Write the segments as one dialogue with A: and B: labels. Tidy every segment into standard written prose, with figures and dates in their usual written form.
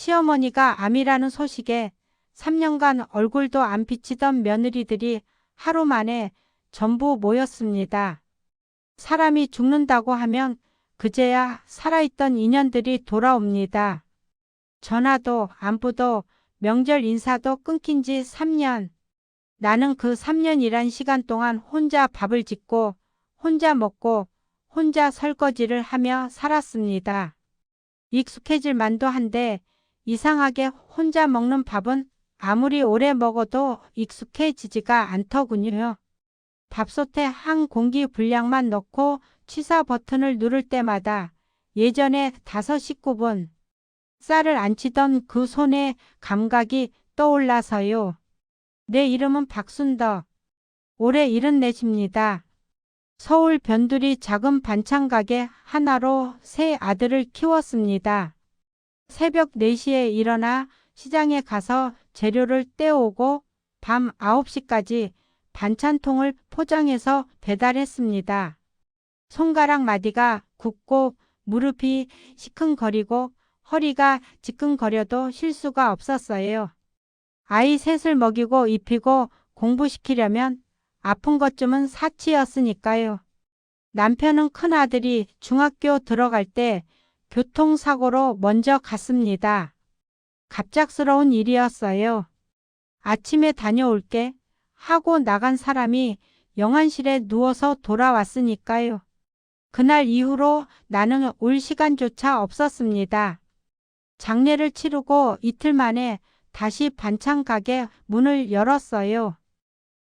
A: 시어머니가 암이라는 소식에 3년간 얼굴도 안 비치던 며느리들이 하루 만에 전부 모였습니다. 사람이 죽는다고 하면 그제야 살아있던 인연들이 돌아옵니다. 전화도 안부도 명절 인사도 끊긴 지 3년. 나는 그 3년이란 시간 동안 혼자 밥을 짓고 혼자 먹고 혼자 설거지를 하며 살았습니다. 익숙해질 만도 한데 이상하게 혼자 먹는 밥은 아무리 오래 먹어도 익숙해지지가 않더군요. 밥솥에 한 공기 분량만 넣고 취사 버튼을 누를 때마다 예전에 5 식구분 쌀을 안 치던 그 손의 감각이 떠올라서요. 내 이름은 박순덕. 올해 74입니다. 서울 변두리 작은 반찬 가게 하나로 3 아들을 키웠습니다. 새벽 4시에 일어나 시장에 가서 재료를 떼오고 밤 9시까지 반찬통을 포장해서 배달했습니다. 손가락 마디가 굽고 무릎이 시큰거리고 허리가 지끈거려도 쉴 수가 없었어요. 아이 셋을 먹이고 입히고 공부시키려면 아픈 것쯤은 사치였으니까요. 남편은 큰아들이 중학교 들어갈 때 교통사고로 먼저 갔습니다. 갑작스러운 일이었어요. 아침에 다녀올게 하고 나간 사람이 영안실에 누워서 돌아왔으니까요. 그날 이후로 나는 올 시간조차 없었습니다. 장례를 치르고 이틀 만에 다시 반찬 가게 문을 열었어요.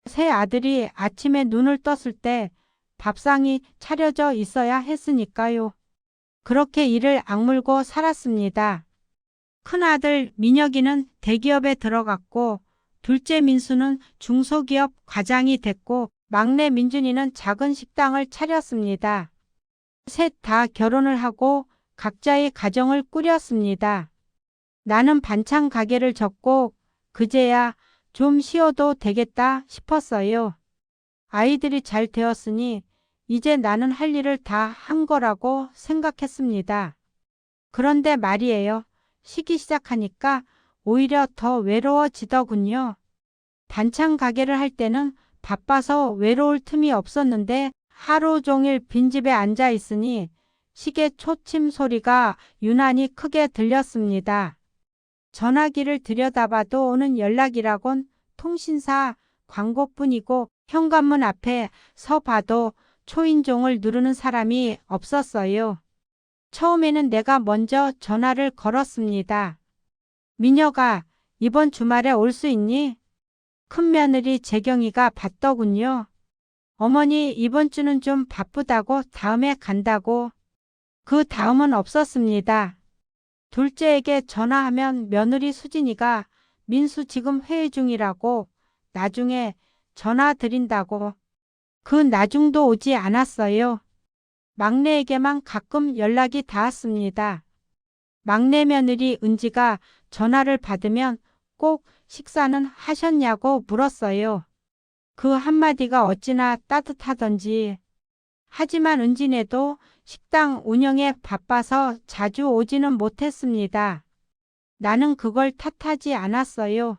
A: 3 아들이 아침에 눈을 떴을 때 밥상이 차려져 있어야 했으니까요. 그렇게 이를 악물고 살았습니다. 큰아들 민혁이는 대기업에 들어갔고 둘째 민수는 중소기업 과장이 됐고 막내 민준이는 작은 식당을 차렸습니다. 셋 다 결혼을 하고 각자의 가정을 꾸렸습니다. 나는 반찬 가게를 접고 그제야 좀 쉬어도 되겠다 싶었어요. 아이들이 잘 되었으니 이제 나는 할 일을 다 한 거라고 생각했습니다. 그런데 말이에요. 쉬기 시작하니까 오히려 더 외로워지더군요. 반찬 가게를 할 때는 바빠서 외로울 틈이 없었는데 하루 종일 빈집에 앉아 있으니 시계 초침 소리가 유난히 크게 들렸습니다. 전화기를 들여다봐도 오는 연락이라곤 통신사 광고뿐이고 현관문 앞에 서 봐도 초인종을 누르는 사람이 없었어요. 처음에는 내가 먼저 전화를 걸었습니다. 민혁아, 이번 주말에 올 수 있니? 큰며느리 재경이가 받더군요. 어머니 이번 주는 좀 바쁘다고 다음에 간다고. 그 다음은 없었습니다. 둘째에게 전화하면 며느리 수진이가 민수 지금 회의 중이라고 나중에 전화 드린다고. 그 나중도 오지 않았어요. 막내에게만 가끔 연락이 닿았습니다. 막내 며느리 은지가 전화를 받으면 꼭 식사는 하셨냐고 물었어요. 그 한마디가 어찌나 따뜻하던지. 하지만 은지네도 식당 운영에 바빠서 자주 오지는 못했습니다. 나는 그걸 탓하지 않았어요.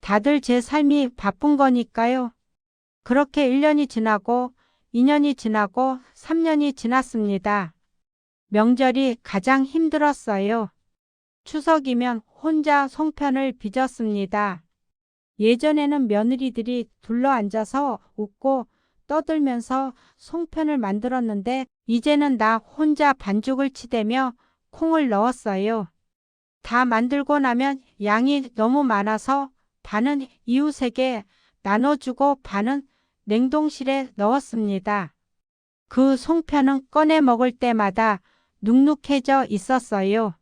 A: 다들 제 삶이 바쁜 거니까요. 그렇게 1년이 지나고 2년이 지나고 3년이 지났습니다. 명절이 가장 힘들었어요. 추석이면 혼자 송편을 빚었습니다. 예전에는 며느리들이 둘러앉아서 웃고 떠들면서 송편을 만들었는데 이제는 나 혼자 반죽을 치대며 콩을 넣었어요. 다 만들고 나면 양이 너무 많아서 반은 이웃에게 나눠주고 반은 냉동실에 넣었습니다. 그 송편은 꺼내 먹을 때마다 눅눅해져 있었어요.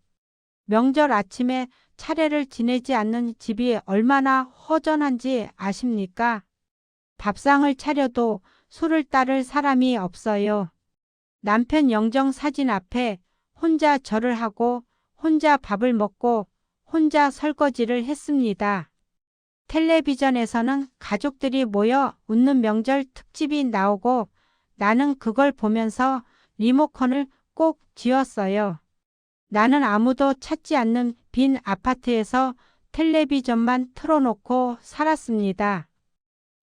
A: 명절 아침에 차례를 지내지 않는 집이 얼마나 허전한지 아십니까? 밥상을 차려도 술을 따를 사람이 없어요. 남편 영정 사진 앞에 혼자 절을 하고 혼자 밥을 먹고 혼자 설거지를 했습니다. 텔레비전에서는 가족들이 모여 웃는 명절 특집이 나오고 나는 그걸 보면서 리모컨을 꼭 쥐었어요. 나는 아무도 찾지 않는 빈 아파트에서 텔레비전만 틀어놓고 살았습니다.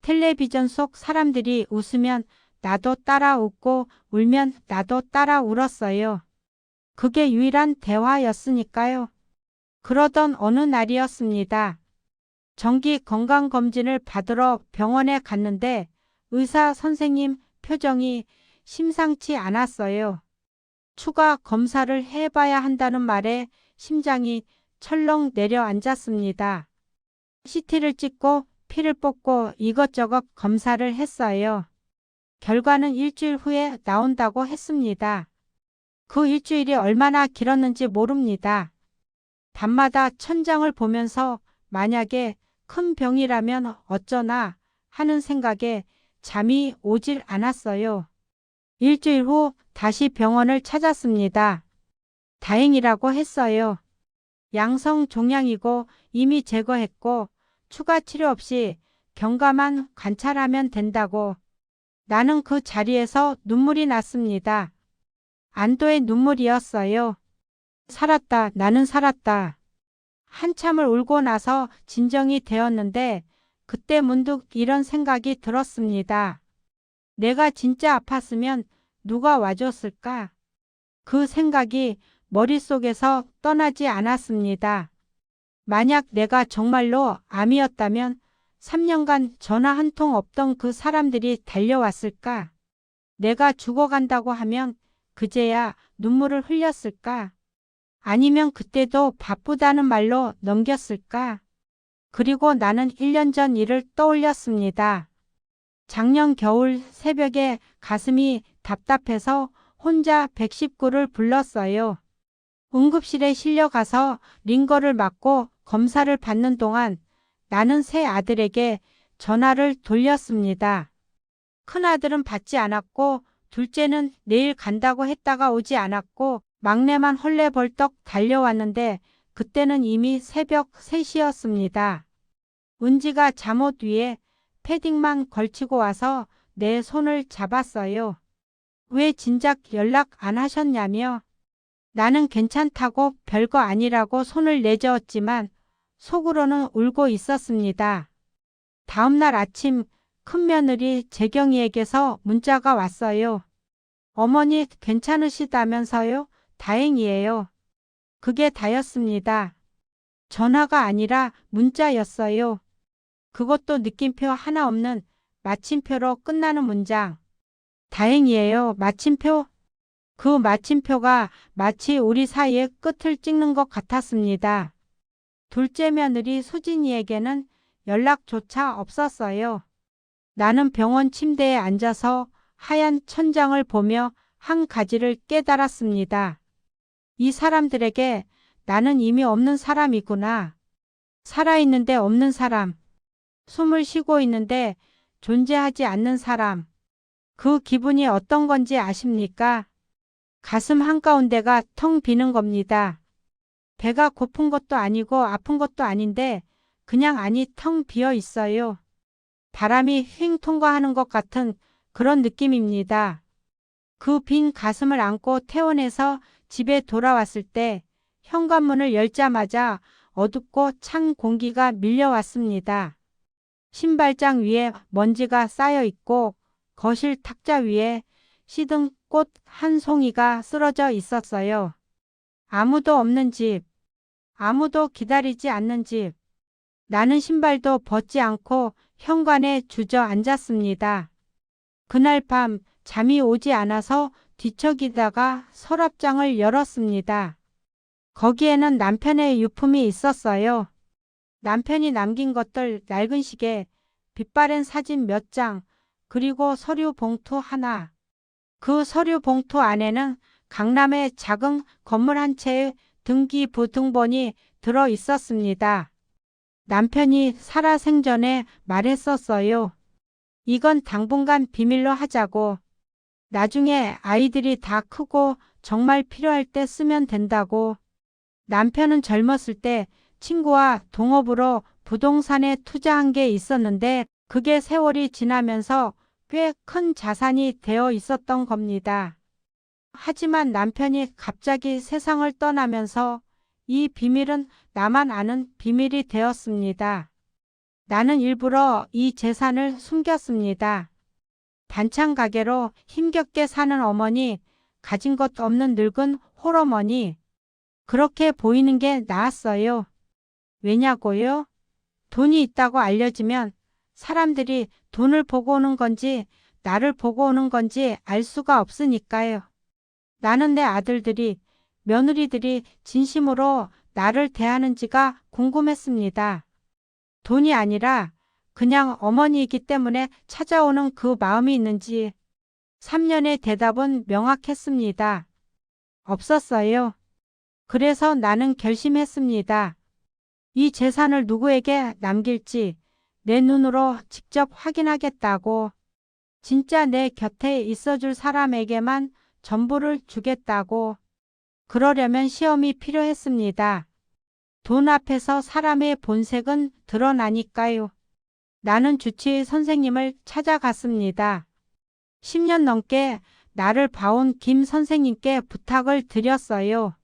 A: 텔레비전 속 사람들이 웃으면 나도 따라 웃고 울면 나도 따라 울었어요. 그게 유일한 대화였으니까요. 그러던 어느 날이었습니다. 정기 건강검진을 받으러 병원에 갔는데 의사 선생님 표정이 심상치 않았어요. 추가 검사를 해봐야 한다는 말에 심장이 철렁 내려앉았습니다. CT를 찍고 피를 뽑고 이것저것 검사를 했어요. 결과는 일주일 후에 나온다고 했습니다. 그 일주일이 얼마나 길었는지 모릅니다. 밤마다 천장을 보면서 만약에 큰 병이라면 어쩌나 하는 생각에 잠이 오질 않았어요. 일주일 후 다시 병원을 찾았습니다. 다행이라고 했어요. 양성 종양이고 이미 제거했고 추가 치료 없이 경과만 관찰하면 된다고. 나는 그 자리에서 눈물이 났습니다. 안도의 눈물이었어요. 살았다, 나는 살았다. 한참을 울고 나서 진정이 되었는데 그때 문득 이런 생각이 들었습니다. 내가 진짜 아팠으면 누가 와줬을까? 그 생각이 머릿속에서 떠나지 않았습니다. 만약 내가 정말로 암이었다면 3년간 전화 한 통 없던 그 사람들이 달려왔을까? 내가 죽어간다고 하면 그제야 눈물을 흘렸을까? 아니면 그때도 바쁘다는 말로 넘겼을까? 그리고 나는 1년 전 일을 떠올렸습니다. 작년 겨울 새벽에 가슴이 답답해서 혼자 119를 불렀어요. 응급실에 실려가서 링거를 맞고 검사를 받는 동안 나는 새 아들에게 전화를 돌렸습니다. 큰아들은 받지 않았고 둘째는 내일 간다고 했다가 오지 않았고 막내만 헐레벌떡 달려왔는데 그때는 이미 새벽 3시였습니다. 은지가 잠옷 위에 패딩만 걸치고 와서 내 손을 잡았어요. 왜 진작 연락 안 하셨냐며. 나는 괜찮다고 별거 아니라고 손을 내저었지만 속으로는 울고 있었습니다. 다음날 아침 큰며느리 재경이에게서 문자가 왔어요. 어머니 괜찮으시다면서요? 다행이에요. 그게 다였습니다. 전화가 아니라 문자였어요. 그것도 느낌표 하나 없는 마침표로 끝나는 문장. 다행이에요. 마침표? 그 마침표가 마치 우리 사이의 끝을 찍는 것 같았습니다. 둘째 며느리 수진이에게는 연락조차 없었어요. 나는 병원 침대에 앉아서 하얀 천장을 보며 한 가지를 깨달았습니다. 이 사람들에게 나는 이미 없는 사람이구나. 살아있는데 없는 사람. 숨을 쉬고 있는데 존재하지 않는 사람. 그 기분이 어떤 건지 아십니까? 가슴 한가운데가 텅 비는 겁니다. 배가 고픈 것도 아니고 아픈 것도 아닌데 그냥 안이 텅 비어 있어요. 바람이 휙 통과하는 것 같은 그런 느낌입니다. 그 빈 가슴을 안고 퇴원해서 집에 돌아왔을 때 현관문을 열자마자 어둡고 찬 공기가 밀려왔습니다. 신발장 위에 먼지가 쌓여 있고 거실 탁자 위에 시든 꽃 한 송이가 쓰러져 있었어요. 아무도 없는 집, 아무도 기다리지 않는 집. 나는 신발도 벗지 않고 현관에 주저앉았습니다. 그날 밤 잠이 오지 않아서 뒤척이다가 서랍장을 열었습니다. 거기에는 남편의 유품이 있었어요. 남편이 남긴 것들, 낡은 시계, 빛바랜 사진 몇 장, 그리고 서류 봉투 하나. 그 서류 봉투 안에는 강남의 작은 건물 한 채의 등기부 등본이 들어 있었습니다. 남편이 살아생전에 말했었어요. 이건 당분간 비밀로 하자고. 나중에 아이들이 다 크고 정말 필요할 때 쓰면 된다고. 남편은 젊었을 때 친구와 동업으로 부동산에 투자한 게 있었는데 그게 세월이 지나면서 꽤 큰 자산이 되어 있었던 겁니다. 하지만 남편이 갑자기 세상을 떠나면서 이 비밀은 나만 아는 비밀이 되었습니다. 나는 일부러 이 재산을 숨겼습니다. 반찬 가게로 힘겹게 사는 어머니, 가진 것 없는 늙은 홀어머니, 그렇게 보이는 게 나았어요. 왜냐고요? 돈이 있다고 알려지면 사람들이 돈을 보고 오는 건지 나를 보고 오는 건지 알 수가 없으니까요. 나는 내 아들들이, 며느리들이 진심으로 나를 대하는지가 궁금했습니다. 돈이 아니라 그냥 어머니이기 때문에 찾아오는 그 마음이 있는지 3년의 대답은 명확했습니다. 없었어요. 그래서 나는 결심했습니다. 이 재산을 누구에게 남길지 내 눈으로 직접 확인하겠다고. 진짜 내 곁에 있어줄 사람에게만 전부를 주겠다고. 그러려면 시험이 필요했습니다. 돈 앞에서 사람의 본색은 드러나니까요. 나는 주치의 선생님을 찾아갔습니다. 10년 넘게 나를 봐온 김 선생님께 부탁을 드렸어요.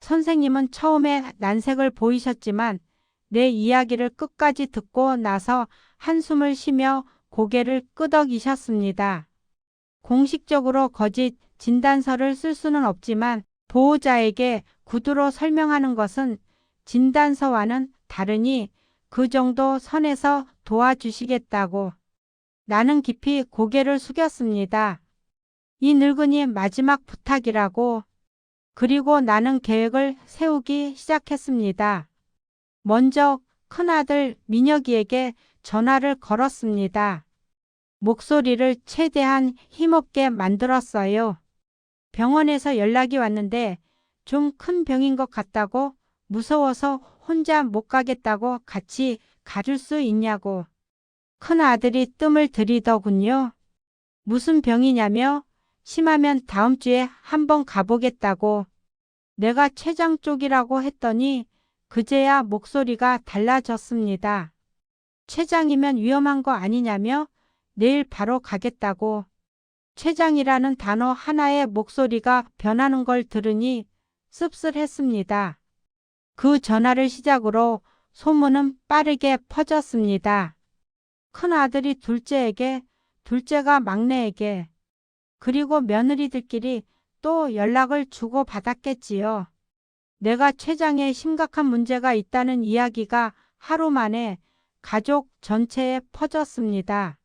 A: 선생님은 처음에 난색을 보이셨지만 내 이야기를 끝까지 듣고 나서 한숨을 쉬며 고개를 끄덕이셨습니다. 공식적으로 거짓 진단서를 쓸 수는 없지만 보호자에게 구두로 설명하는 것은 진단서와는 다르니 그 정도 선에서 도와주시겠다고. 나는 깊이 고개를 숙였습니다. 이 늙은이 마지막 부탁이라고. 그리고 나는 계획을 세우기 시작했습니다. 먼저 큰아들 민혁이에게 전화를 걸었습니다. 목소리를 최대한 힘없게 만들었어요. 병원에서 연락이 왔는데 좀 큰 병인 것 같다고, 무서워서 혼자 못 가겠다고 같이 가줄 수 있냐고. 큰아들이 뜸을 들이더군요. 무슨 병이냐며, 심하면 다음 주에 한번 가보겠다고. 내가 췌장 쪽이라고 했더니 그제야 목소리가 달라졌습니다. 췌장이면 위험한 거 아니냐며 내일 바로 가겠다고. 췌장이라는 단어 하나에 목소리가 변하는 걸 들으니 씁쓸했습니다. 그 전화를 시작으로 소문은 빠르게 퍼졌습니다. 큰아들이 둘째에게, 둘째가 막내에게, 그리고 며느리들끼리 또 연락을 주고받았겠지요. 내가 췌장에 심각한 문제가 있다는 이야기가 하루 만에 가족 전체에 퍼졌습니다.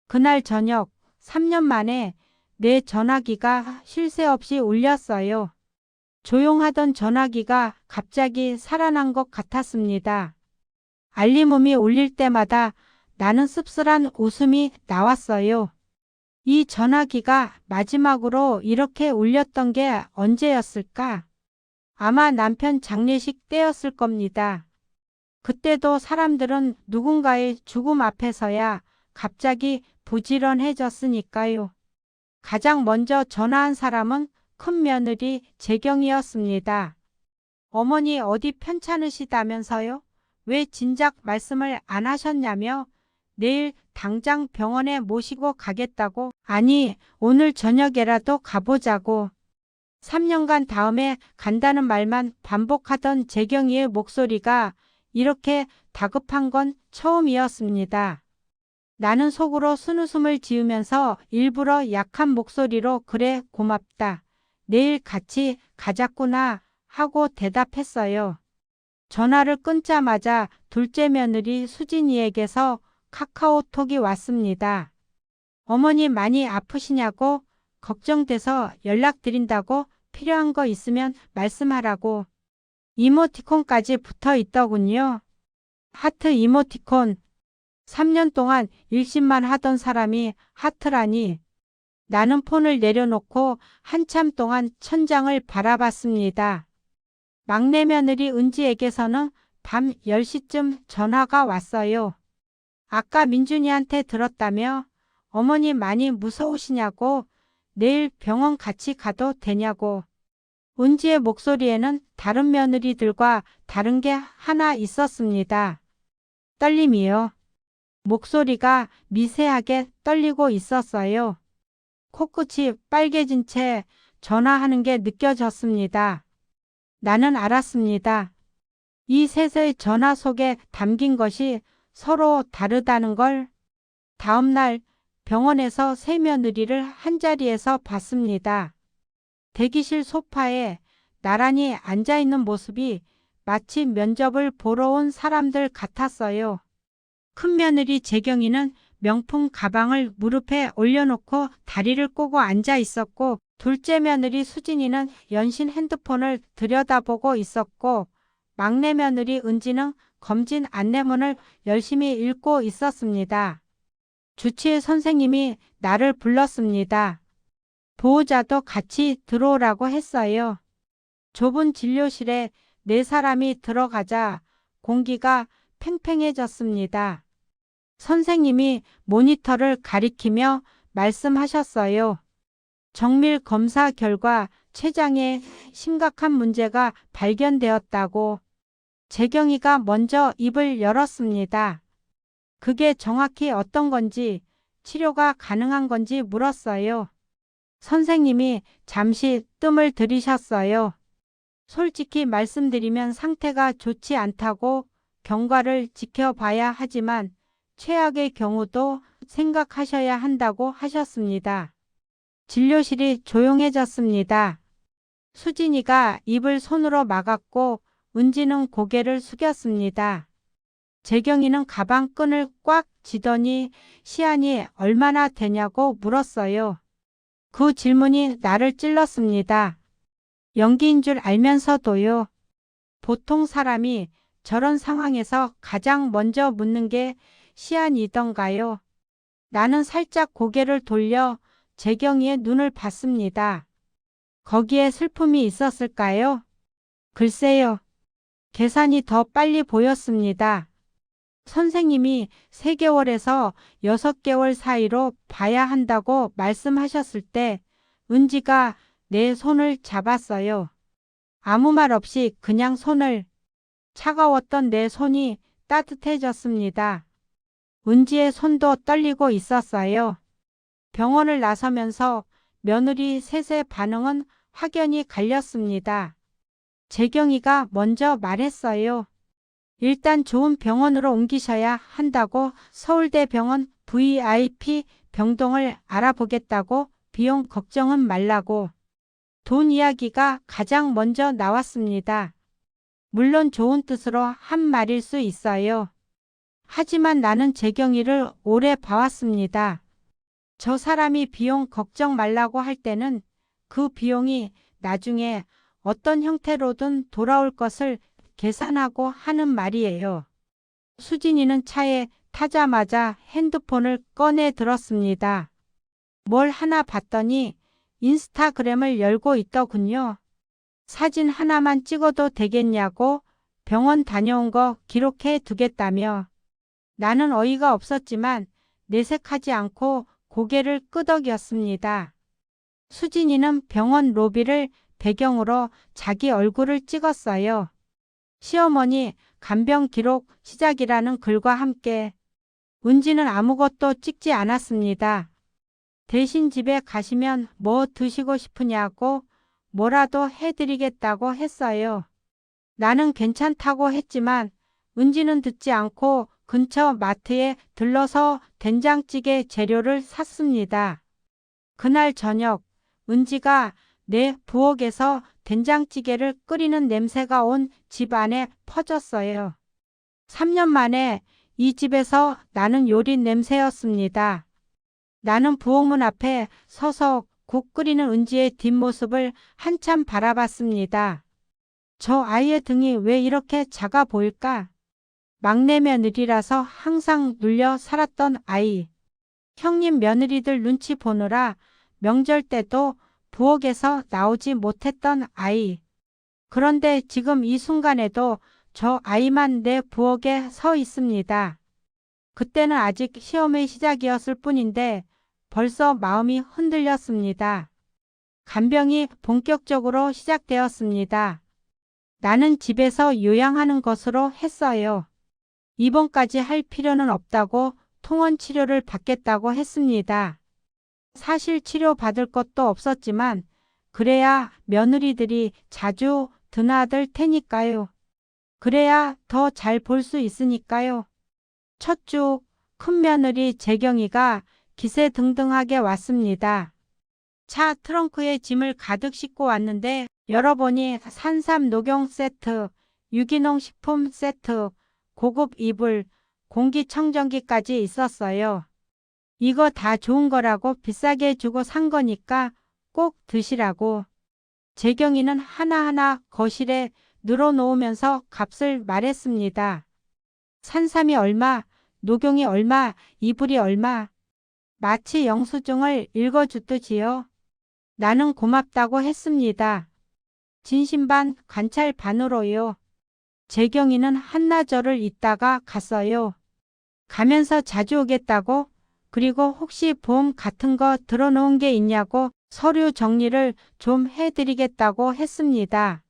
A: 그날 저녁 3년 만에 내 전화기가 쉴 새 없이 울렸어요. 조용하던 전화기가 갑자기 살아난 것 같았습니다. 알림음이 울릴 때마다 나는 씁쓸한 웃음이 나왔어요. 이 전화기가 마지막으로 이렇게 울렸던 게 언제였을까? 아마 남편 장례식 때였을 겁니다. 그때도 사람들은 누군가의 죽음 앞에서야 갑자기 부지런해졌으니까요. 가장 먼저 전화한 사람은 큰며느리 재경이었습니다. 어머니 어디 편찮으시다면서요? 왜 진작 말씀을 안 하셨냐며 내일 당장 병원에 모시고 가겠다고. 아니, 오늘 저녁에라도 가보자고. 3년간 다음에 간다는 말만 반복하던 재경이의 목소리가 이렇게 다급한 건 처음이었습니다. 나는 속으로 순웃음을 지으면서 일부러 약한 목소리로 그래 고맙다. 내일 같이 가자꾸나 하고 대답했어요. 전화를 끊자마자 둘째 며느리 수진이에게서 카카오톡이 왔습니다. 어머니 많이 아프시냐고, 걱정돼서 연락드린다고, 필요한 거 있으면 말씀하라고. 이모티콘까지 붙어 있더군요. 하트 이모티콘. 3년 동안 일심만 하던 사람이 하트라니. 나는 폰을 내려놓고 한참 동안 천장을 바라봤습니다. 막내 며느리 은지에게서는 밤 10시쯤 전화가 왔어요. 아까 민준이한테 들었다며, 어머니 많이 무서우시냐고, 내일 병원 같이 가도 되냐고. 은지의 목소리에는 다른 며느리들과 다른 게 하나 있었습니다. 떨림이요. 목소리가 미세하게 떨리고 있었어요. 코끝이 빨개진 채 전화하는 게 느껴졌습니다. 나는 알았습니다. 이 셋의 전화 속에 담긴 것이 서로 다르다는 걸. 다음 날 병원에서 새 며느리를 한자리에서 봤습니다. 대기실 소파에 나란히 앉아있는 모습이 마치 면접을 보러 온 사람들 같았어요. 큰 며느리 재경이는 명품 가방을 무릎에 올려놓고 다리를 꼬고 앉아 있었고, 둘째 며느리 수진이는 연신 핸드폰을 들여다보고 있었고, 막내 며느리 은지는 검진 안내문을 열심히 읽고 있었습니다. 주치의 선생님이 나를 불렀습니다. 보호자도 같이 들어오라고 했어요. 좁은 진료실에 네 사람이 들어가자 공기가 팽팽해졌습니다. 선생님이 모니터를 가리키며 말씀하셨어요. 정밀 검사 결과 췌장에 심각한 문제가 발견되었다고. 재경이가 먼저 입을 열었습니다. 그게 정확히 어떤 건지, 치료가 가능한 건지 물었어요. 선생님이 잠시 뜸을 들이셨어요. 솔직히 말씀드리면 상태가 좋지 않다고 경과를 지켜봐야 하지만 최악의 경우도 생각하셔야 한다고 하셨습니다. 진료실이 조용해졌습니다. 수진이가 입을 손으로 막았고 은지는 고개를 숙였습니다. 재경이는 가방 끈을 꽉 쥐더니 시한이 얼마나 되냐고 물었어요. 그 질문이 나를 찔렀습니다. 연기인 줄 알면서도요. 보통 사람이 저런 상황에서 가장 먼저 묻는 게 시한이던가요? 나는 살짝 고개를 돌려 재경이의 눈을 봤습니다. 거기에 슬픔이 있었을까요? 글쎄요. 계산이 더 빨리 보였습니다. 선생님이 3개월에서 6개월 사이로 봐야 한다고 말씀하셨을 때 은지가 내 손을 잡았어요. 아무 말 없이 그냥 손을. 차가웠던 내 손이 따뜻해졌습니다. 은지의 손도 떨리고 있었어요. 병원을 나서면서 며느리 셋의 반응은 확연히 갈렸습니다. 재경이가 먼저 말했어요. 일단 좋은 병원으로 옮기셔야 한다고. 서울대병원 VIP 병동을 알아보겠다고. 비용 걱정은 말라고. 돈 이야기가 가장 먼저 나왔습니다. 물론 좋은 뜻으로 한 말일 수 있어요. 하지만 나는 재경이를 오래 봐왔습니다. 저 사람이 비용 걱정 말라고 할 때는 그 비용이 나중에 어떤 형태로든 돌아올 것을 계산하고 하는 말이에요. 수진이는 차에 타자마자 핸드폰을 꺼내 들었습니다. 뭘 하나 봤더니 인스타그램을 열고 있더군요. 사진 하나만 찍어도 되겠냐고 병원 다녀온 거 기록해 두겠다며. 나는 어이가 없었지만 내색하지 않고 고개를 끄덕였습니다. 수진이는 병원 로비를 배경으로 자기 얼굴을 찍었어요. 시어머니 간병 기록 시작이라는 글과 함께. 은지는 아무것도 찍지 않았습니다. 대신 집에 가시면 뭐 드시고 싶으냐고 뭐라도 해드리겠다고 했어요. 나는 괜찮다고 했지만 은지는 듣지 않고 근처 마트에 들러서 된장찌개 재료를 샀습니다. 그날 저녁 은지가 내 부엌에서 된장찌개를 끓이는 냄새가 온 집 안에 퍼졌어요. 3년 만에 이 집에서 나는 요리 냄새였습니다. 나는 부엌문 앞에 서서 국 끓이는 은지의 뒷모습을 한참 바라봤습니다. 저 아이의 등이 왜 이렇게 작아 보일까? 막내 며느리라서 항상 눌려 살았던 아이. 형님 며느리들 눈치 보느라 명절 때도 부엌에서 나오지 못했던 아이. 그런데 지금 이 순간에도 저 아이만 내 부엌에 서 있습니다. 그때는 아직 시험의 시작이었을 뿐인데 벌써 마음이 흔들렸습니다. 간병이 본격적으로 시작되었습니다. 나는 집에서 요양하는 것으로 했어요. 입원까지 할 필요는 없다고 통원 치료를 받겠다고 했습니다. 사실 치료받을 것도 없었지만 그래야 며느리들이 자주 드나들 테니까요. 그래야 더 잘 볼 수 있으니까요. 첫 주 큰며느리 재경이가 기세등등하게 왔습니다. 차 트렁크에 짐을 가득 싣고 왔는데 열어보니 산삼 녹용 세트, 유기농 식품 세트, 고급 이불, 공기청정기까지 있었어요. 이거 다 좋은 거라고 비싸게 주고 산 거니까 꼭 드시라고. 재경이는 하나하나 거실에 늘어놓으면서 값을 말했습니다. 산삼이 얼마, 녹용이 얼마, 이불이 얼마. 마치 영수증을 읽어주듯이요. 나는 고맙다고 했습니다. 진심 반 관찰 반으로요. 재경이는 한나절을 있다가 갔어요. 가면서 자주 오겠다고, 그리고 혹시 보험 같은 거 들어놓은 게 있냐고 서류 정리를 좀 해드리겠다고 했습니다.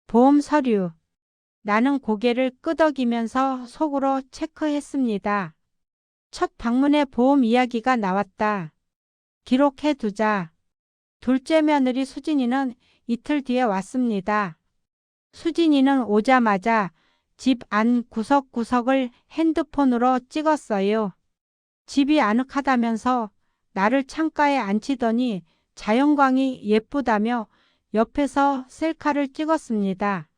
A: 보험 서류. 나는 고개를 끄덕이면서 속으로 체크했습니다. 첫 방문에 보험 이야기가 나왔다. 기록해두자. 둘째 며느리 수진이는 이틀 뒤에 왔습니다. 수진이는 오자마자 집 안 구석구석을 핸드폰으로 찍었어요. 집이 아늑하다면서 나를 창가에 앉히더니 자연광이 예쁘다며 옆에서 셀카를 찍었습니다.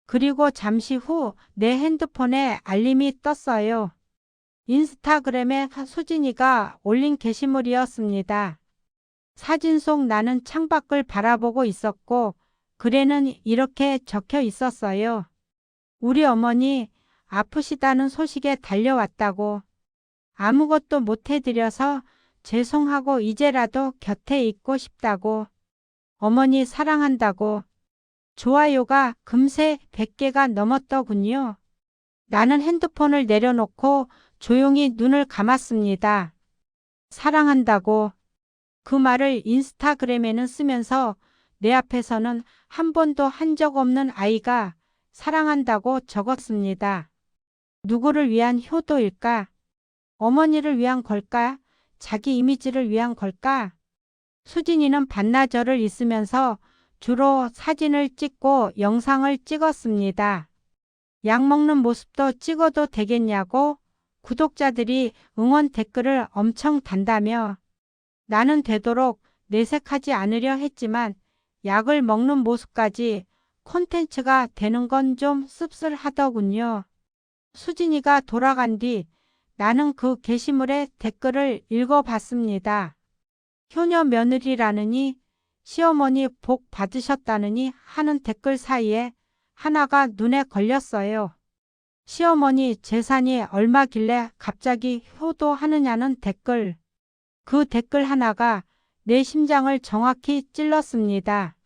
A: 그리고 잠시 후 내 핸드폰에 알림이 떴어요. 인스타그램에 수진이가 올린 게시물이었습니다. 사진 속 나는 창밖을 바라보고 있었고 글에는 이렇게 적혀 있었어요. 우리 어머니 아프시다는 소식에 달려왔다고. 아무것도 못 해드려서 죄송하고 이제라도 곁에 있고 싶다고. 어머니 사랑한다고. 좋아요가 금세 100개가 넘었더군요. 나는 핸드폰을 내려놓고 조용히 눈을 감았습니다. 사랑한다고. 그 말을 인스타그램에는 쓰면서 내 앞에서는 한 번도 한 적 없는 아이가 사랑한다고 적었습니다. 누구를 위한 효도일까? 어머니를 위한 걸까? 자기 이미지를 위한 걸까? 수진이는 반나절을 있으면서 주로 사진을 찍고 영상을 찍었습니다. 약 먹는 모습도 찍어도 되겠냐고 구독자들이 응원 댓글을 엄청 단다며 나는 되도록 내색하지 않으려 했지만 약을 먹는 모습까지 콘텐츠가 되는 건 좀 씁쓸하더군요. 수진이가 돌아간 뒤 나는 그 게시물의 댓글을 읽어봤습니다. 효녀 며느리라느니 시어머니 복 받으셨다느니 하는 댓글 사이에 하나가 눈에 걸렸어요. 시어머니 재산이 얼마길래 갑자기 효도하느냐는 댓글. 그 댓글 하나가 내 심장을 정확히 찔렀습니다.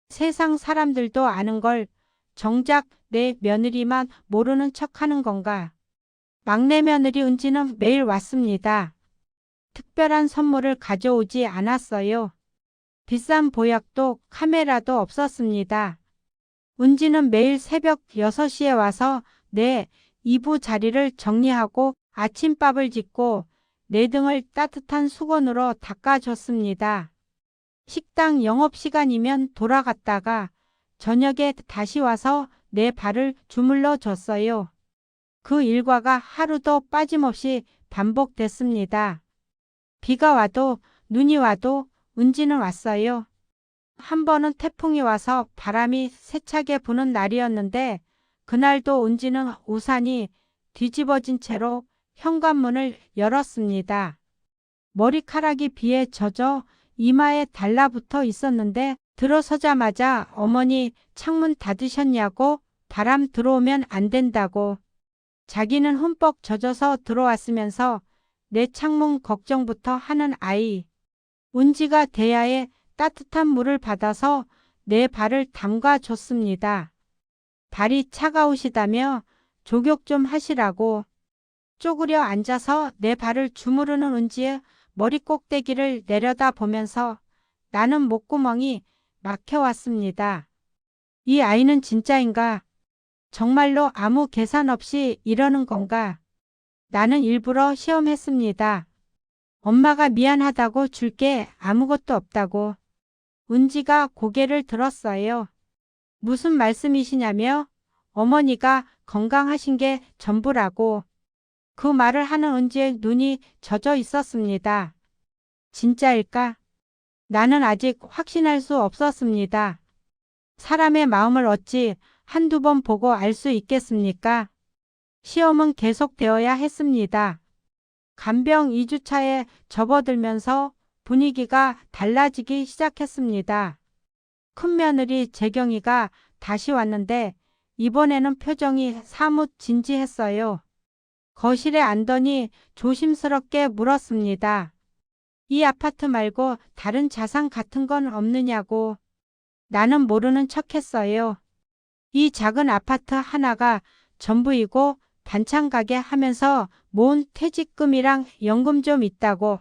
A: 세상 사람들도 아는 걸 정작 내 며느리만 모르는 척하는 건가. 막내 며느리 은지는 매일 왔습니다. 특별한 선물을 가져오지 않았어요. 비싼 보약도 카메라도 없었습니다. 은지는 매일 새벽 6시에 와서 내 이부 자리를 정리하고 아침밥을 짓고 내 등을 따뜻한 수건으로 닦아줬습니다. 식당 영업시간이면 돌아갔다가 저녁에 다시 와서 내 발을 주물러 줬어요. 그 일과가 하루도 빠짐없이 반복됐습니다. 비가 와도 눈이 와도 은지는 왔어요. 한 번은 태풍이 와서 바람이 세차게 부는 날이었는데 그날도 은지는 우산이 뒤집어진 채로 현관문을 열었습니다. 머리카락이 비에 젖어 이마에 달라붙어 있었는데 들어서자마자 어머니 창문 닫으셨냐고 바람 들어오면 안 된다고. 자기는 흠뻑 젖어서 들어왔으면서 내 창문 걱정부터 하는 아이. 은지가 대야에 따뜻한 물을 받아서 내 발을 담가줬습니다. 발이 차가우시다며 조격 좀 하시라고. 쪼그려 앉아서 내 발을 주무르는 은지의 머리 꼭대기를 내려다 보면서 나는 목구멍이 막혀왔습니다. 이 아이는 진짜인가? 정말로 아무 계산 없이 이러는 건가? 나는 일부러 시험했습니다. 엄마가 미안하다고 줄 게 아무것도 없다고. 은지가 고개를 들었어요. 무슨 말씀이시냐며? 어머니가 건강하신 게 전부라고. 그 말을 하는 은지의 눈이 젖어 있었습니다. 진짜일까? 나는 아직 확신할 수 없었습니다. 사람의 마음을 어찌 한두 번 보고 알 수 있겠습니까? 시험은 계속되어야 했습니다. 간병 2주차에 접어들면서 분위기가 달라지기 시작했습니다. 큰며느리 재경이가 다시 왔는데 이번에는 표정이 사뭇 진지했어요. 거실에 앉더니 조심스럽게 물었습니다. 이 아파트 말고 다른 자산 같은 건 없느냐고. 나는 모르는 척했어요. 이 작은 아파트 하나가 전부이고 반찬 가게 하면서 모은 퇴직금이랑 연금 좀 있다고.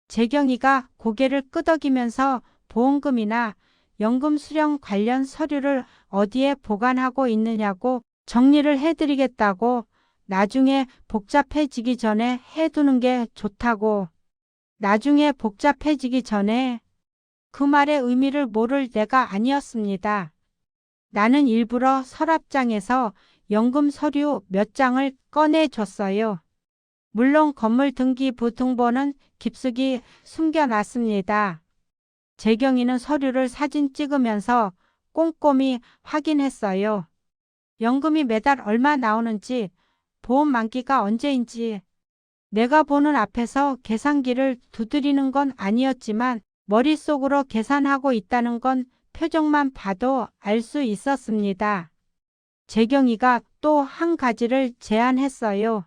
A: 재경이가 고개를 끄덕이면서 보험금이나 연금 수령 관련 서류를 어디에 보관하고 있느냐고 정리를 해드리겠다고. 나중에 복잡해지기 전에 해두는 게 좋다고. 나중에 복잡해지기 전에. 그 말의 의미를 모를 내가 아니었습니다. 나는 일부러 서랍장에서 연금 서류 몇 장을 꺼내줬어요. 물론 건물 등기부등본은 깊숙이 숨겨놨습니다. 재경이는 서류를 사진 찍으면서 꼼꼼히 확인했어요. 연금이 매달 얼마 나오는지, 보험 만기가 언제인지. 내가 보는 앞에서 계산기를 두드리는 건 아니었지만 머릿속으로 계산하고 있다는 건 표정만 봐도 알 수 있었습니다. 재경이가 또 한 가지를 제안했어요.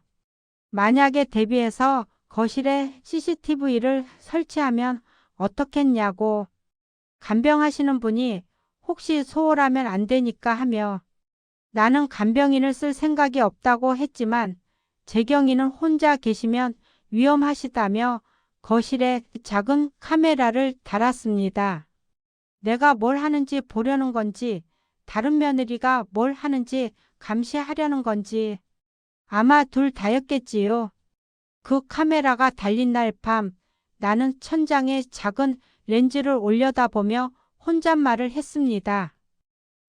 A: 만약에 대비해서 거실에 CCTV를 설치하면 어떻겠냐고. 간병하시는 분이 혹시 소홀하면 안 되니까 하며. 나는 간병인을 쓸 생각이 없다고 했지만 재경이는 혼자 계시면 위험하시다며 거실에 작은 카메라를 달았습니다. 내가 뭘 하는지 보려는 건지, 다른 며느리가 뭘 하는지 감시하려는 건지. 아마 둘 다였겠지요. 그 카메라가 달린 날 밤, 나는 천장에 작은 렌즈를 올려다보며 혼잣말을 했습니다.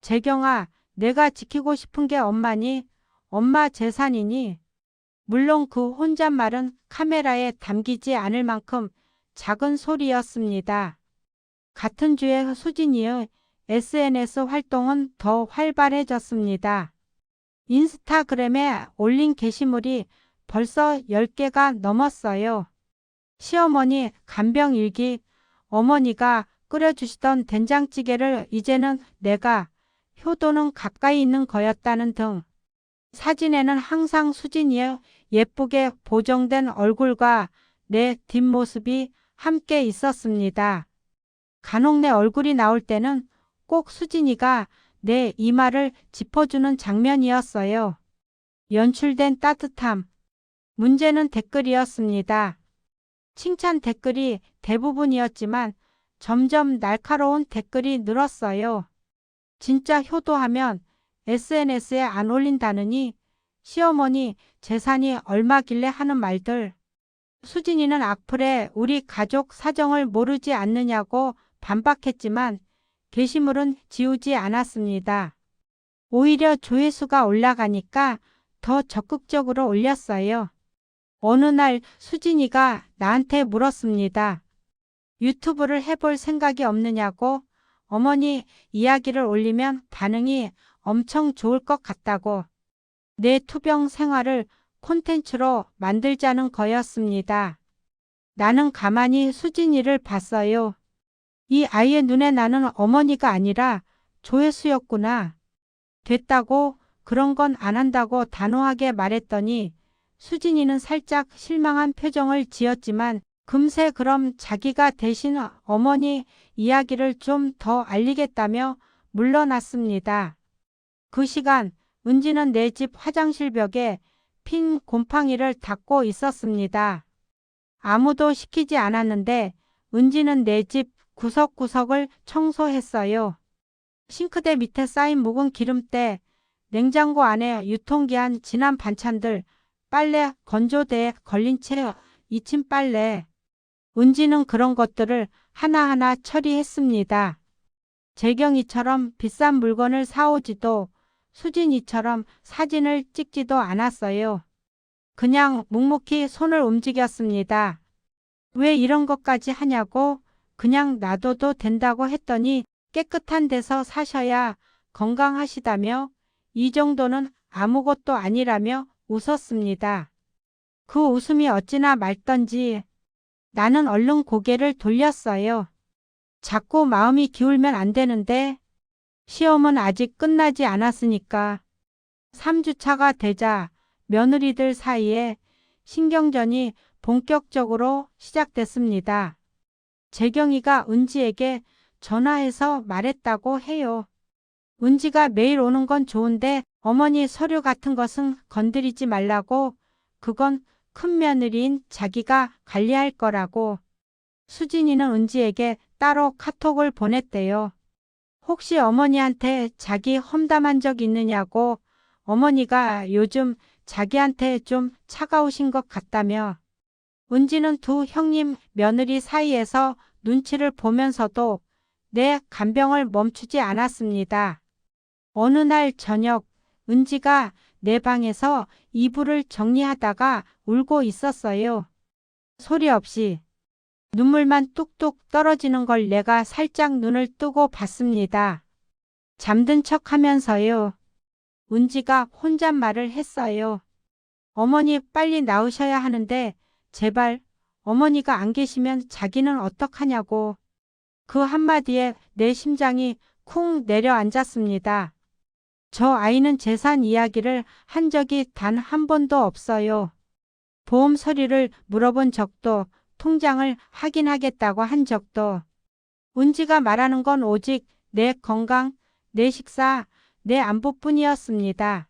A: 재경아, 내가 지키고 싶은 게 엄마니? 엄마 재산이니? 물론 그 혼잣말은 카메라에 담기지 않을 만큼 작은 소리였습니다. 같은 주에 수진이의 SNS 활동은 더 활발해졌습니다. 인스타그램에 올린 게시물이 벌써 10개가 넘었어요. 시어머니 간병일기, 어머니가 끓여주시던 된장찌개를 이제는 내가, 효도는 가까이 있는 거였다는 등. 사진에는 항상 수진이의 예쁘게 보정된 얼굴과 내 뒷모습이 함께 있었습니다. 간혹 내 얼굴이 나올 때는 꼭 수진이가 내 이마를 짚어주는 장면이었어요. 연출된 따뜻함. 문제는 댓글이었습니다. 칭찬 댓글이 대부분이었지만 점점 날카로운 댓글이 늘었어요. 진짜 효도하면 SNS에 안 올린다느니, 시어머니 재산이 얼마길래 하는 말들. 수진이는 악플에 우리 가족 사정을 모르지 않느냐고 반박했지만 게시물은 지우지 않았습니다. 오히려 조회수가 올라가니까 더 적극적으로 올렸어요. 어느 날 수진이가 나한테 물었습니다. 유튜브를 해볼 생각이 없느냐고. 어머니 이야기를 올리면 반응이 엄청 좋을 것 같다고. 내 투병 생활을 콘텐츠로 만들자는 거였습니다. 나는 가만히 수진이를 봤어요. 이 아이의 눈에 나는 어머니가 아니라 조회수였구나. 됐다고, 그런 건 안 한다고 단호하게 말했더니 수진이는 살짝 실망한 표정을 지었지만 금세 그럼 자기가 대신 어머니 이야기를 좀 더 알리겠다며 물러났습니다. 그 시간 은지는 내 집 화장실 벽에 핀 곰팡이를 닦고 있었습니다. 아무도 시키지 않았는데 은지는 내 집 구석구석을 청소했어요. 싱크대 밑에 쌓인 묵은 기름때, 냉장고 안에 유통기한 지난 반찬들, 빨래 건조대에 걸린 채 잊힌 빨래. 은지는 그런 것들을 하나하나 처리했습니다. 재경이처럼 비싼 물건을 사오지도 수진이처럼 사진을 찍지도 않았어요. 그냥 묵묵히 손을 움직였습니다. 왜 이런 것까지 하냐고 그냥 놔둬도 된다고 했더니 깨끗한 데서 사셔야 건강하시다며 이 정도는 아무것도 아니라며 웃었습니다. 그 웃음이 어찌나 맑던지 나는 얼른 고개를 돌렸어요. 자꾸 마음이 기울면 안 되는데 시험은 아직 끝나지 않았으니까. 3주차가 되자 며느리들 사이에 신경전이 본격적으로 시작됐습니다. 재경이가 은지에게 전화해서 말했다고 해요. 은지가 매일 오는 건 좋은데 어머니 서류 같은 것은 건드리지 말라고. 그건 큰 며느리인 자기가 관리할 거라고. 수진이는 은지에게 따로 카톡을 보냈대요. 혹시 어머니한테 자기 험담한 적 있느냐고. 어머니가 요즘 자기한테 좀 차가우신 것 같다며. 은지는 두 형님 며느리 사이에서 눈치를 보면서도 내 간병을 멈추지 않았습니다. 어느 날 저녁 은지가 내 방에서 이불을 정리하다가 울고 있었어요. 소리 없이. 눈물만 뚝뚝 떨어지는 걸 내가 살짝 눈을 뜨고 봤습니다. 잠든 척 하면서요. 은지가 혼잣말을 했어요. 어머니 빨리 나으셔야 하는데 제발 어머니가 안 계시면 자기는 어떡하냐고. 그 한마디에 내 심장이 쿵 내려앉았습니다. 저 아이는 재산 이야기를 한 적이 단 한 번도 없어요. 보험 서류를 물어본 적도, 통장을 확인하겠다고 한 적도. 은지가 말하는 건 오직 내 건강, 내 식사, 내 안부뿐이었습니다.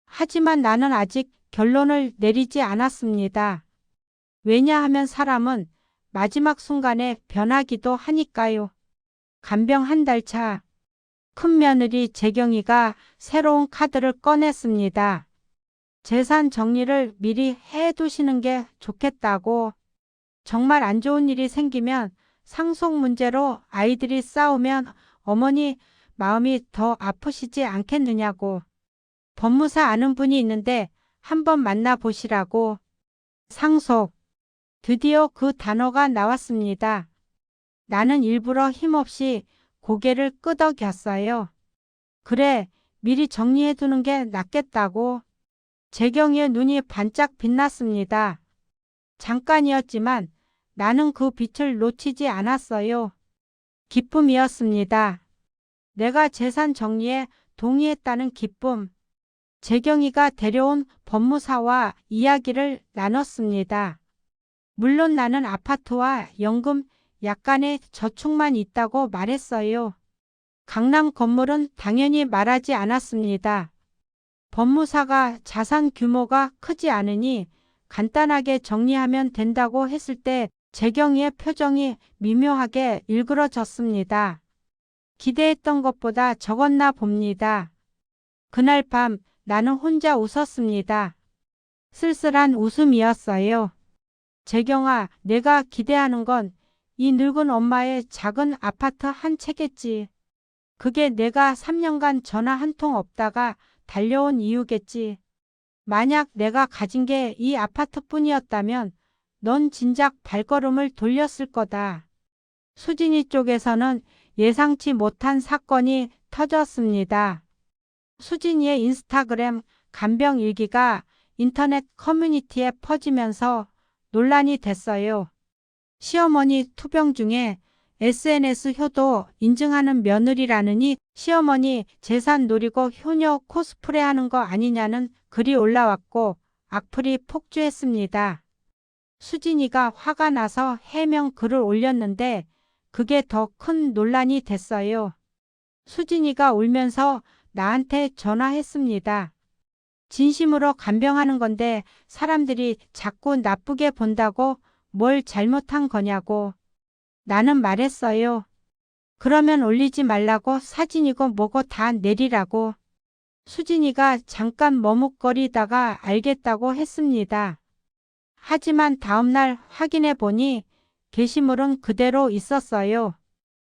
A: 하지만 나는 아직 결론을 내리지 않았습니다. 왜냐하면 사람은 마지막 순간에 변하기도 하니까요. 간병 한 달 차. 큰며느리 재경이가 새로운 카드를 꺼냈습니다. 재산 정리를 미리 해두시는 게 좋겠다고. 정말 안 좋은 일이 생기면 상속 문제로 아이들이 싸우면 어머니 마음이 더 아프시지 않겠느냐고. 법무사 아는 분이 있는데 한번 만나보시라고. 상속. 드디어 그 단어가 나왔습니다. 나는 일부러 힘없이 고개를 끄덕였어요. 그래, 미리 정리해두는 게 낫겠다고. 재경이의 눈이 반짝 빛났습니다. 잠깐이었지만 나는 그 빛을 놓치지 않았어요. 기쁨이었습니다. 내가 재산 정리에 동의했다는 기쁨. 재경이가 데려온 법무사와 이야기를 나눴습니다. 물론 나는 아파트와 연금, 약간의 저축만 있다고 말했어요. 강남 건물은 당연히 말하지 않았습니다. 법무사가 자산 규모가 크지 않으니 간단하게 정리하면 된다고 했을 때 재경이의 표정이 미묘하게 일그러졌습니다. 기대했던 것보다 적었나 봅니다. 그날 밤 나는 혼자 웃었습니다. 쓸쓸한 웃음이었어요. 재경아, 내가 기대하는 건 이 늙은 엄마의 작은 아파트 한 채겠지. 그게 내가 3년간 전화 한 통 없다가 달려온 이유겠지. 만약 내가 가진 게 이 아파트뿐이었다면 넌 진작 발걸음을 돌렸을 거다. 수진이 쪽에서는 예상치 못한 사건이 터졌습니다. 수진이의 인스타그램 간병 일기가 인터넷 커뮤니티에 퍼지면서 논란이 됐어요. 시어머니 투병 중에 SNS 효도 인증하는 며느리라느니 시어머니 재산 노리고 효녀 코스프레 하는 거 아니냐는 글이 올라왔고 악플이 폭주했습니다. 수진이가 화가 나서 해명 글을 올렸는데 그게 더 큰 논란이 됐어요. 수진이가 울면서 나한테 전화했습니다. 진심으로 간병하는 건데 사람들이 자꾸 나쁘게 본다고 뭘 잘못한 거냐고. 나는 말했어요. 그러면 올리지 말라고 사진이고 뭐고 다 내리라고. 수진이가 잠깐 머뭇거리다가 알겠다고 했습니다. 하지만 다음날 확인해 보니 게시물은 그대로 있었어요.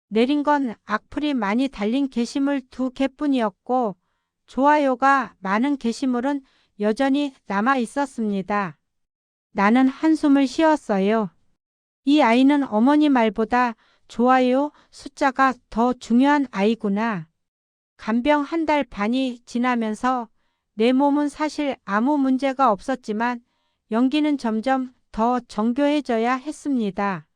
A: 내린 건 악플이 많이 달린 게시물 2개뿐이었고 좋아요가 많은 게시물은 여전히 남아 있었습니다. 나는 한숨을 쉬었어요. 이 아이는 어머니 말보다 좋아요 숫자가 더 중요한 아이구나. 간병 1달 반이 지나면서 내 몸은 사실 아무 문제가 없었지만 연기는 점점 더 정교해져야 했습니다.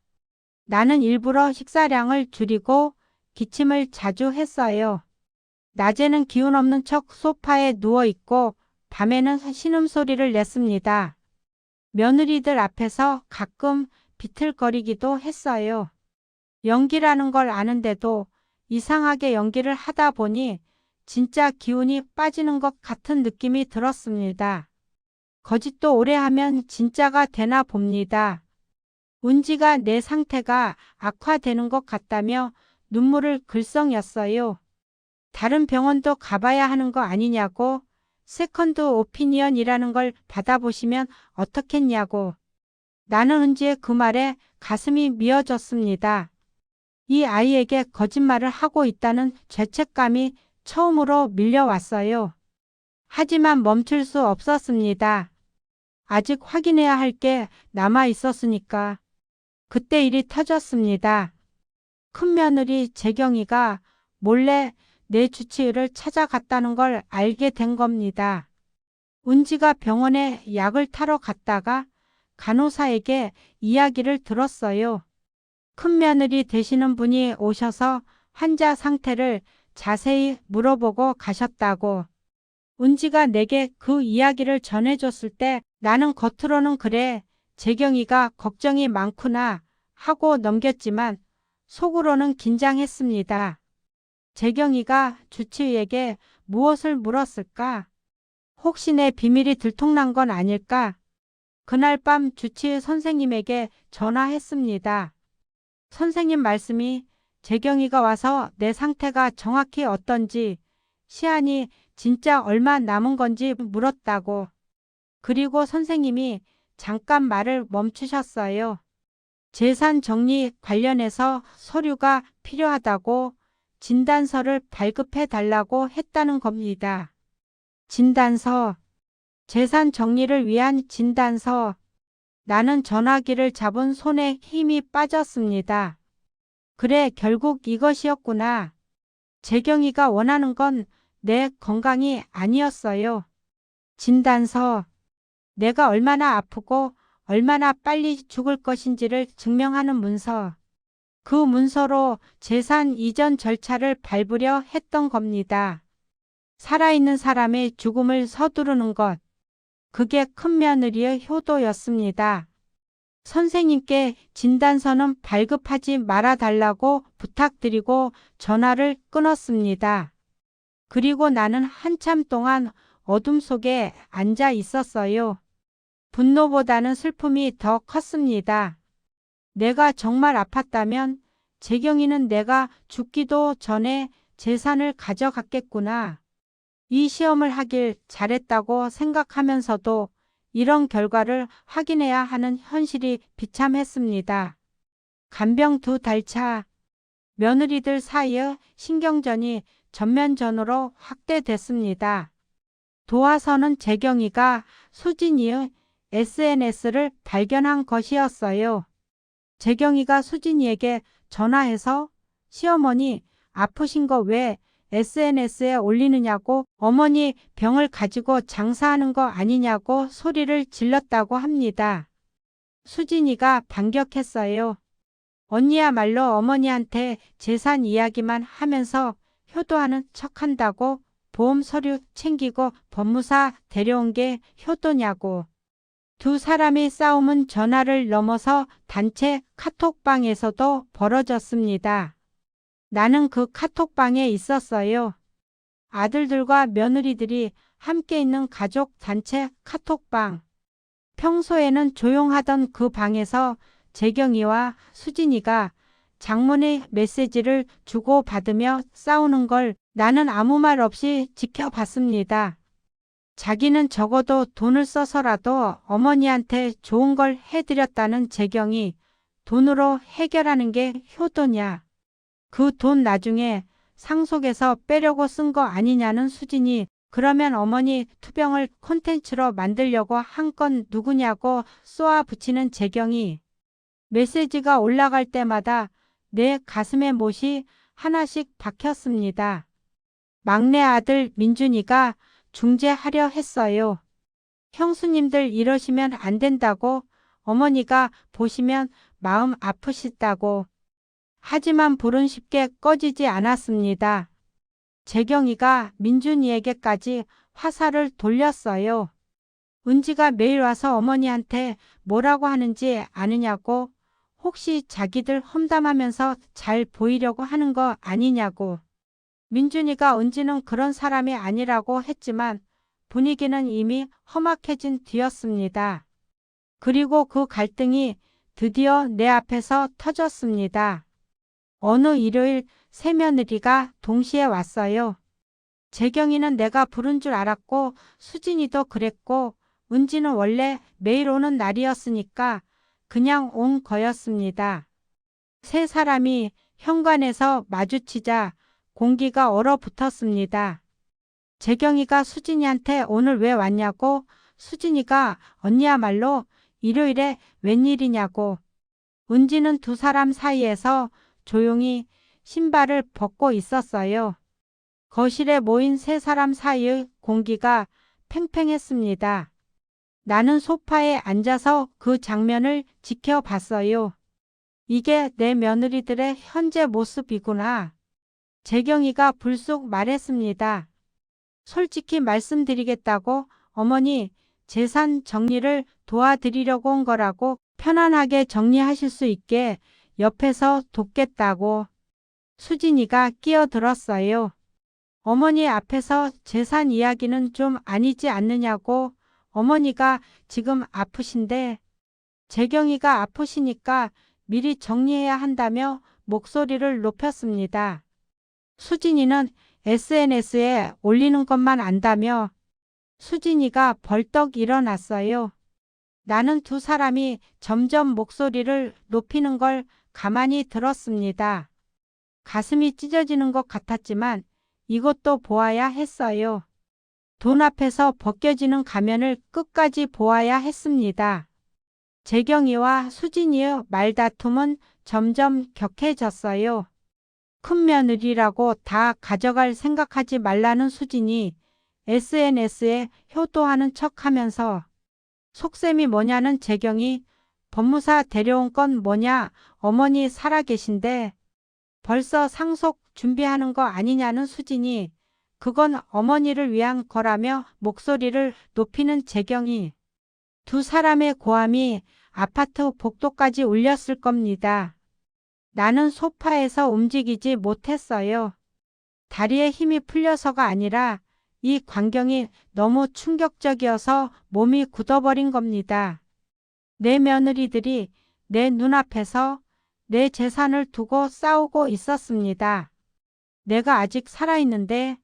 A: 나는 일부러 식사량을 줄이고 기침을 자주 했어요. 낮에는 기운 없는 척 소파에 누워있고 밤에는 신음소리를 냈습니다. 며느리들 앞에서 가끔 비틀거리기도 했어요. 연기라는 걸 아는데도 이상하게 연기를 하다 보니 진짜 기운이 빠지는 것 같은 느낌이 들었습니다. 거짓도 오래 하면 진짜가 되나 봅니다. 운지가 내 상태가 악화되는 것 같다며 눈물을 글썽였어요. 다른 병원도 가봐야 하는 거 아니냐고, 세컨드 오피니언이라는 걸 받아보시면 어떻겠냐고. 나는 은지의 그 말에 가슴이 미어졌습니다. 이 아이에게 거짓말을 하고 있다는 죄책감이 처음으로 밀려왔어요. 하지만 멈출 수 없었습니다. 아직 확인해야 할 게 남아 있었으니까. 그때 일이 터졌습니다. 큰며느리 재경이가 몰래 내 주치의를 찾아갔다는 걸 알게 된 겁니다. 은지가 병원에 약을 타러 갔다가 간호사에게 이야기를 들었어요. 큰며느리 되시는 분이 오셔서 환자 상태를 자세히 물어보고 가셨다고. 은지가 내게 그 이야기를 전해줬을 때 나는 겉으로는 그래, 재경이가 걱정이 많구나 하고 넘겼지만 속으로는 긴장했습니다. 재경이가 주치의에게 무엇을 물었을까? 혹시 내 비밀이 들통난 건 아닐까? 그날 밤 주치의 선생님에게 전화했습니다. 선생님 말씀이 재경이가 와서 내 상태가 정확히 어떤지, 시한이 진짜 얼마 남은 건지 물었다고. 그리고 선생님이 잠깐 말을 멈추셨어요. 재산 정리 관련해서 서류가 필요하다고 진단서를 발급해 달라고 했다는 겁니다. 진단서, 재산 정리를 위한 진단서. 나는 전화기를 잡은 손에 힘이 빠졌습니다. 그래, 결국 이것이었구나. 재경이가 원하는 건 내 건강이 아니었어요. 진단서, 내가 얼마나 아프고 얼마나 빨리 죽을 것인지를 증명하는 문서. 그 문서로 재산 이전 절차를 밟으려 했던 겁니다. 살아있는 사람의 죽음을 서두르는 것. 그게 큰며느리의 효도였습니다. 선생님께 진단서는 발급하지 말아달라고 부탁드리고 전화를 끊었습니다. 그리고 나는 한참 동안 어둠 속에 앉아 있었어요. 분노보다는 슬픔이 더 컸습니다. 내가 정말 아팠다면 재경이는 내가 죽기도 전에 재산을 가져갔겠구나. 이 시험을 하길 잘했다고 생각하면서도 이런 결과를 확인해야 하는 현실이 비참했습니다. 간병 2달 차, 며느리들 사이의 신경전이 전면전으로 확대됐습니다. 도화선은 재경이가 수진이의 SNS를 발견한 것이었어요. 재경이가 수진이에게 전화해서 시어머니 아프신 거 왜 SNS에 올리느냐고, 어머니 병을 가지고 장사하는 거 아니냐고 소리를 질렀다고 합니다. 수진이가 반격했어요. 언니야말로 어머니한테 재산 이야기만 하면서 효도하는 척한다고, 보험 서류 챙기고 법무사 데려온 게 효도냐고. 두 사람의 싸움은 전화를 넘어서 단체 카톡방에서도 벌어졌습니다. 나는 그 카톡방에 있었어요. 아들들과 며느리들이 함께 있는 가족 단체 카톡방. 평소에는 조용하던 그 방에서 재경이와 수진이가 장문의 메시지를 주고받으며 싸우는 걸 나는 아무 말 없이 지켜봤습니다. 자기는 적어도 돈을 써서라도 어머니한테 좋은 걸 해드렸다는 재경이, 돈으로 해결하는 게 효도냐. 그 돈 나중에 상속에서 빼려고 쓴 거 아니냐는 수진이 그러면 어머니 투병을 콘텐츠로 만들려고 한 건 누구냐고 쏘아 붙이는 재경이 메시지가 올라갈 때마다 내 가슴에 못이 하나씩 박혔습니다. 막내 아들 민준이가 중재하려 했어요. 형수님들 이러시면 안 된다고 어머니가 보시면 마음 아프시다고. 하지만 불은 쉽게 꺼지지 않았습니다. 재경이가 민준이에게까지 화살을 돌렸어요. 은지가 매일 와서 어머니한테 뭐라고 하는지 아느냐고, 혹시 자기들 험담하면서 잘 보이려고 하는 거 아니냐고. 민준이가 은지는 그런 사람이 아니라고 했지만 분위기는 이미 험악해진 뒤였습니다. 그리고 그 갈등이 드디어 내 앞에서 터졌습니다. 어느 일요일 새 며느리가 동시에 왔어요. 재경이는 내가 부른 줄 알았고 수진이도 그랬고 은지는 원래 매일 오는 날이었으니까 그냥 온 거였습니다. 세 사람이 현관에서 마주치자 공기가 얼어붙었습니다. 재경이가 수진이한테 오늘 왜 왔냐고, 수진이가 언니야말로 일요일에 웬일이냐고. 은지는 두 사람 사이에서 조용히 신발을 벗고 있었어요. 거실에 모인 세 사람 사이의 공기가 팽팽했습니다. 나는 소파에 앉아서 그 장면을 지켜봤어요. 이게 내 며느리들의 현재 모습이구나. 재경이가 불쑥 말했습니다. 솔직히 말씀드리겠다고 어머니 재산 정리를 도와드리려고 온 거라고 편안하게 정리하실 수 있게 옆에서 돕겠다고. 수진이가 끼어들었어요. 어머니 앞에서 재산 이야기는 좀 아니지 않느냐고. 어머니가 지금 아프신데. 재경이가 아프시니까 미리 정리해야 한다며 목소리를 높였습니다. 수진이는 SNS에 올리는 것만 안다며. 수진이가 벌떡 일어났어요. 나는 두 사람이 점점 목소리를 높이는 걸 가만히 들었습니다. 가슴이 찢어지는 것 같았지만 이것도 보아야 했어요. 돈 앞에서 벗겨지는 가면을 끝까지 보아야 했습니다. 재경이와 수진이의 말다툼은 점점 격해졌어요. 큰 며느리라고 다 가져갈 생각하지 말라는 수진이 SNS에 효도하는 척하면서 속셈이 뭐냐는 재경이 법무사 데려온 건 뭐냐, 어머니 살아계신데 벌써 상속 준비하는 거 아니냐는 수진이 그건 어머니를 위한 거라며 목소리를 높이는 재경이 두 사람의 고함이 아파트 복도까지 울렸을 겁니다. 나는 소파에서 움직이지 못했어요. 다리에 힘이 풀려서가 아니라 이 광경이 너무 충격적이어서 몸이 굳어버린 겁니다. 내 며느리들이 내 눈앞에서 내 재산을 두고 싸우고 있었습니다. 내가 아직 살아있는데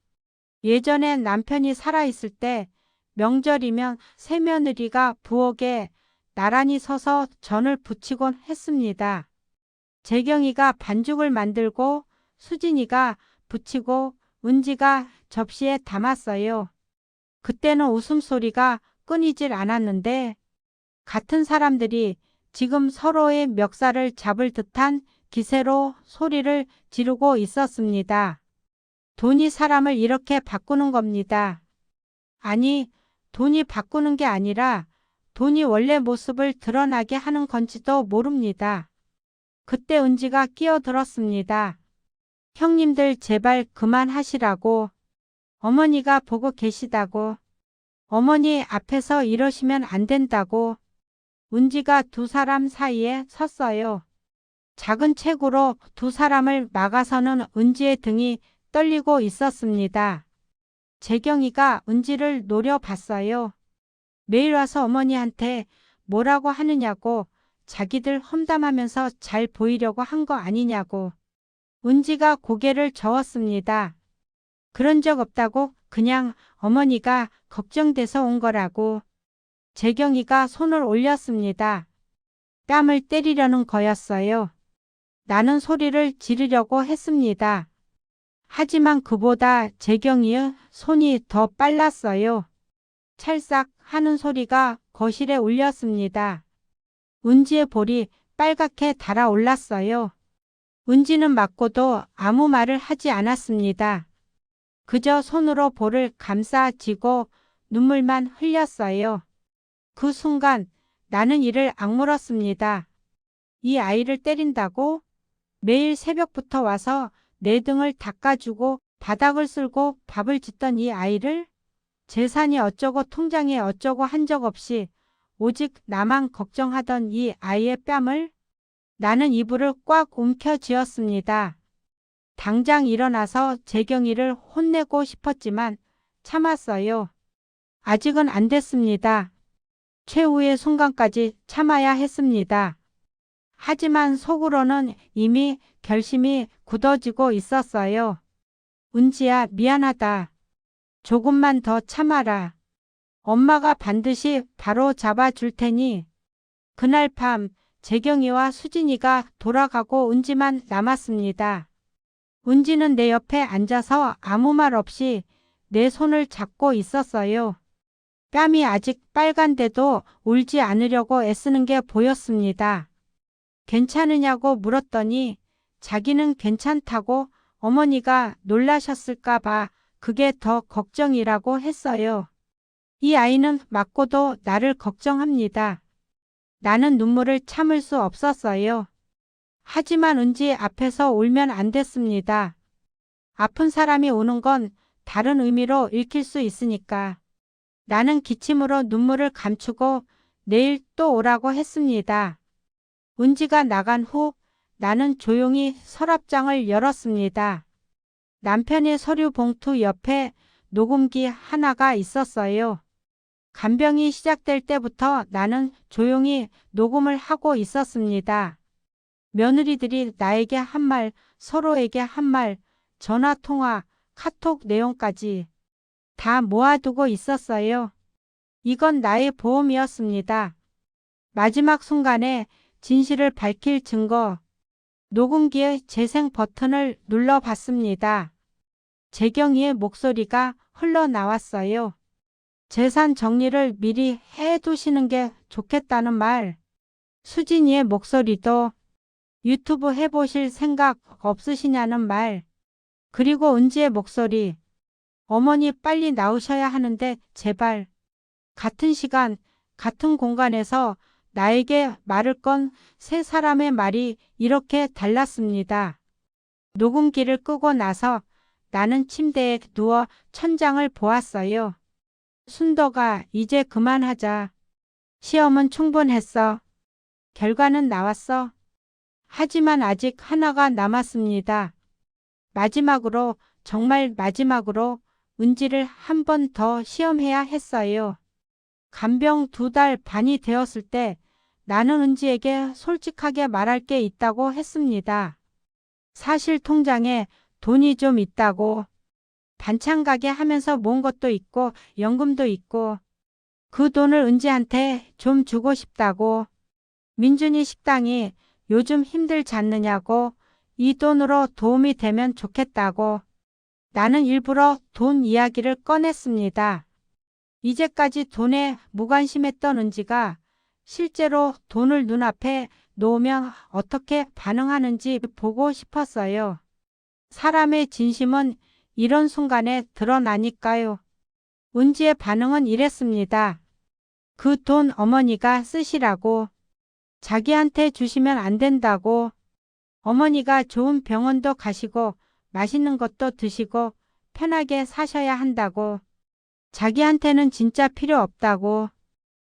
A: 예전에 남편이 살아있을 때 명절이면 새며느리가 부엌에 나란히 서서 전을 부치곤 했습니다. 재경이가 반죽을 만들고 수진이가 부치고 은지가 접시에 담았어요. 그때는 웃음소리가 끊이질 않았는데 같은 사람들이 지금 서로의 멱살을 잡을 듯한 기세로 소리를 지르고 있었습니다. 돈이 사람을 이렇게 바꾸는 겁니다. 아니, 돈이 바꾸는 게 아니라 돈이 원래 모습을 드러나게 하는 건지도 모릅니다. 그때 은지가 끼어들었습니다. 형님들 제발 그만하시라고. 어머니가 보고 계시다고. 어머니 앞에서 이러시면 안 된다고. 은지가 두 사람 사이에 섰어요. 작은 책으로 두 사람을 막아서는 은지의 등이 떨리고 있었습니다. 재경이가 은지를 노려봤어요. 매일 와서 어머니한테 뭐라고 하느냐고, 자기들 험담하면서 잘 보이려고 한 거 아니냐고. 은지가 고개를 저었습니다. 그런 적 없다고, 그냥 어머니가 걱정돼서 온 거라고. 재경이가 손을 올렸습니다. 뺨을 때리려는 거였어요. 나는 소리를 지르려고 했습니다. 하지만 그보다 재경이의 손이 더 빨랐어요. 찰싹 하는 소리가 거실에 울렸습니다. 은지의 볼이 빨갛게 달아올랐어요. 은지는 맞고도 아무 말을 하지 않았습니다. 그저 손으로 볼을 감싸쥐고 눈물만 흘렸어요. 그 순간 나는 이를 악물었습니다. 이 아이를 때린다고? 매일 새벽부터 와서 내 등을 닦아주고 바닥을 쓸고 밥을 짓던 이 아이를? 재산이 어쩌고 통장에 어쩌고 한 적 없이 오직 나만 걱정하던 이 아이의 뺨을? 나는 이불을 꽉 움켜쥐었습니다. 당장 일어나서 재경이를 혼내고 싶었지만 참았어요. 아직은 안 됐습니다. 최후의 순간까지 참아야 했습니다. 하지만 속으로는 이미 결심이 굳어지고 있었어요. 은지야, 미안하다. 조금만 더 참아라. 엄마가 반드시 바로 잡아줄 테니. 그날 밤 재경이와 수진이가 돌아가고 은지만 남았습니다. 은지는 내 옆에 앉아서 아무 말 없이 내 손을 잡고 있었어요. 뺨이 아직 빨간데도 울지 않으려고 애쓰는 게 보였습니다. 괜찮으냐고 물었더니 자기는 괜찮다고 어머니가 놀라셨을까 봐 그게 더 걱정이라고 했어요. 이 아이는 맞고도 나를 걱정합니다. 나는 눈물을 참을 수 없었어요. 하지만 은지 앞에서 울면 안 됐습니다. 아픈 사람이 우는 건 다른 의미로 읽힐 수 있으니까. 나는 기침으로 눈물을 감추고 내일 또 오라고 했습니다. 은지가 나간 후 나는 조용히 서랍장을 열었습니다. 남편의 서류 봉투 옆에 녹음기 하나가 있었어요. 간병이 시작될 때부터 나는 조용히 녹음을 하고 있었습니다. 며느리들이 나에게 한 말, 서로에게 한 말, 전화통화, 카톡 내용까지 다 모아두고 있었어요. 이건 나의 보험이었습니다. 마지막 순간에 진실을 밝힐 증거. 녹음기의 재생 버튼을 눌러봤습니다. 재경이의 목소리가 흘러나왔어요. 재산 정리를 미리 해두시는 게 좋겠다는 말. 수진이의 목소리도 유튜브 해보실 생각 없으시냐는 말. 그리고 은지의 목소리. 어머니 빨리 나오셔야 하는데 제발. 같은 시간, 같은 공간에서 나에게 말을 건 세 사람의 말이 이렇게 달랐습니다. 녹음기를 끄고 나서 나는 침대에 누워 천장을 보았어요. 순덕아, 이제 그만하자. 시험은 충분했어. 결과는 나왔어. 하지만 아직 하나가 남았습니다. 마지막으로, 정말 마지막으로 은지를 한 번 더 시험해야 했어요. 간병 2달 반이 되었을 때 나는 은지에게 솔직하게 말할 게 있다고 했습니다. 사실 통장에 돈이 좀 있다고. 반찬 가게 하면서 모은 것도 있고 연금도 있고 그 돈을 은지한테 좀 주고 싶다고. 민준이 식당이 요즘 힘들지 않느냐고. 이 돈으로 도움이 되면 좋겠다고. 나는 일부러 돈 이야기를 꺼냈습니다. 이제까지 돈에 무관심했던 은지가 실제로 돈을 눈앞에 놓으면 어떻게 반응하는지 보고 싶었어요. 사람의 진심은 이런 순간에 드러나니까요. 은지의 반응은 이랬습니다. 그 돈 어머니가 쓰시라고. 자기한테 주시면 안 된다고. 어머니가 좋은 병원도 가시고 맛있는 것도 드시고 편하게 사셔야 한다고. 자기한테는 진짜 필요 없다고.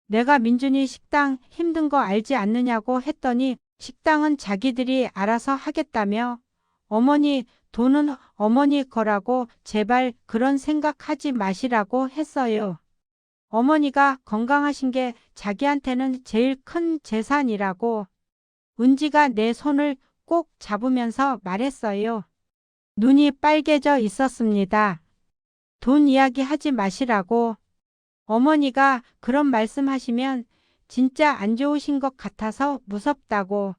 A: 내가 민준이 식당 힘든 거 알지 않느냐고 했더니 식당은 자기들이 알아서 하겠다며. 어머니 돈은 어머니 거라고 제발 그런 생각하지 마시라고 했어요. 어머니가 건강하신 게 자기한테는 제일 큰 재산이라고. 은지가 내 손을 꼭 잡으면서 말했어요. 눈이 빨개져 있었습니다. 돈 이야기 하지 마시라고. 어머니가 그런 말씀하시면 진짜 안 좋으신 것 같아서 무섭다고.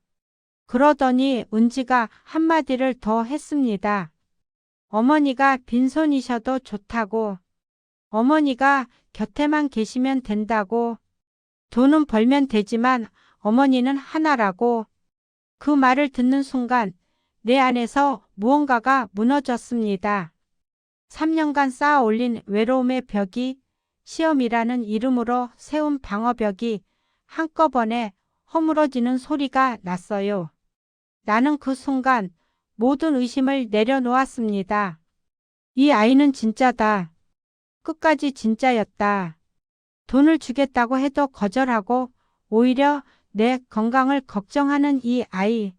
A: 그러더니 은지가 한마디를 더 했습니다. 어머니가 빈손이셔도 좋다고. 어머니가 곁에만 계시면 된다고. 돈은 벌면 되지만 어머니는 하나라고. 그 말을 듣는 순간 내 안에서 무언가가 무너졌습니다. 3년간 쌓아 올린 외로움의 벽이, 시험이라는 이름으로 세운 방어벽이 한꺼번에 허물어지는 소리가 났어요. 나는 그 순간 모든 의심을 내려놓았습니다. 이 아이는 진짜다. 끝까지 진짜였다. 돈을 주겠다고 해도 거절하고 오히려 내 건강을 걱정하는 이 아이.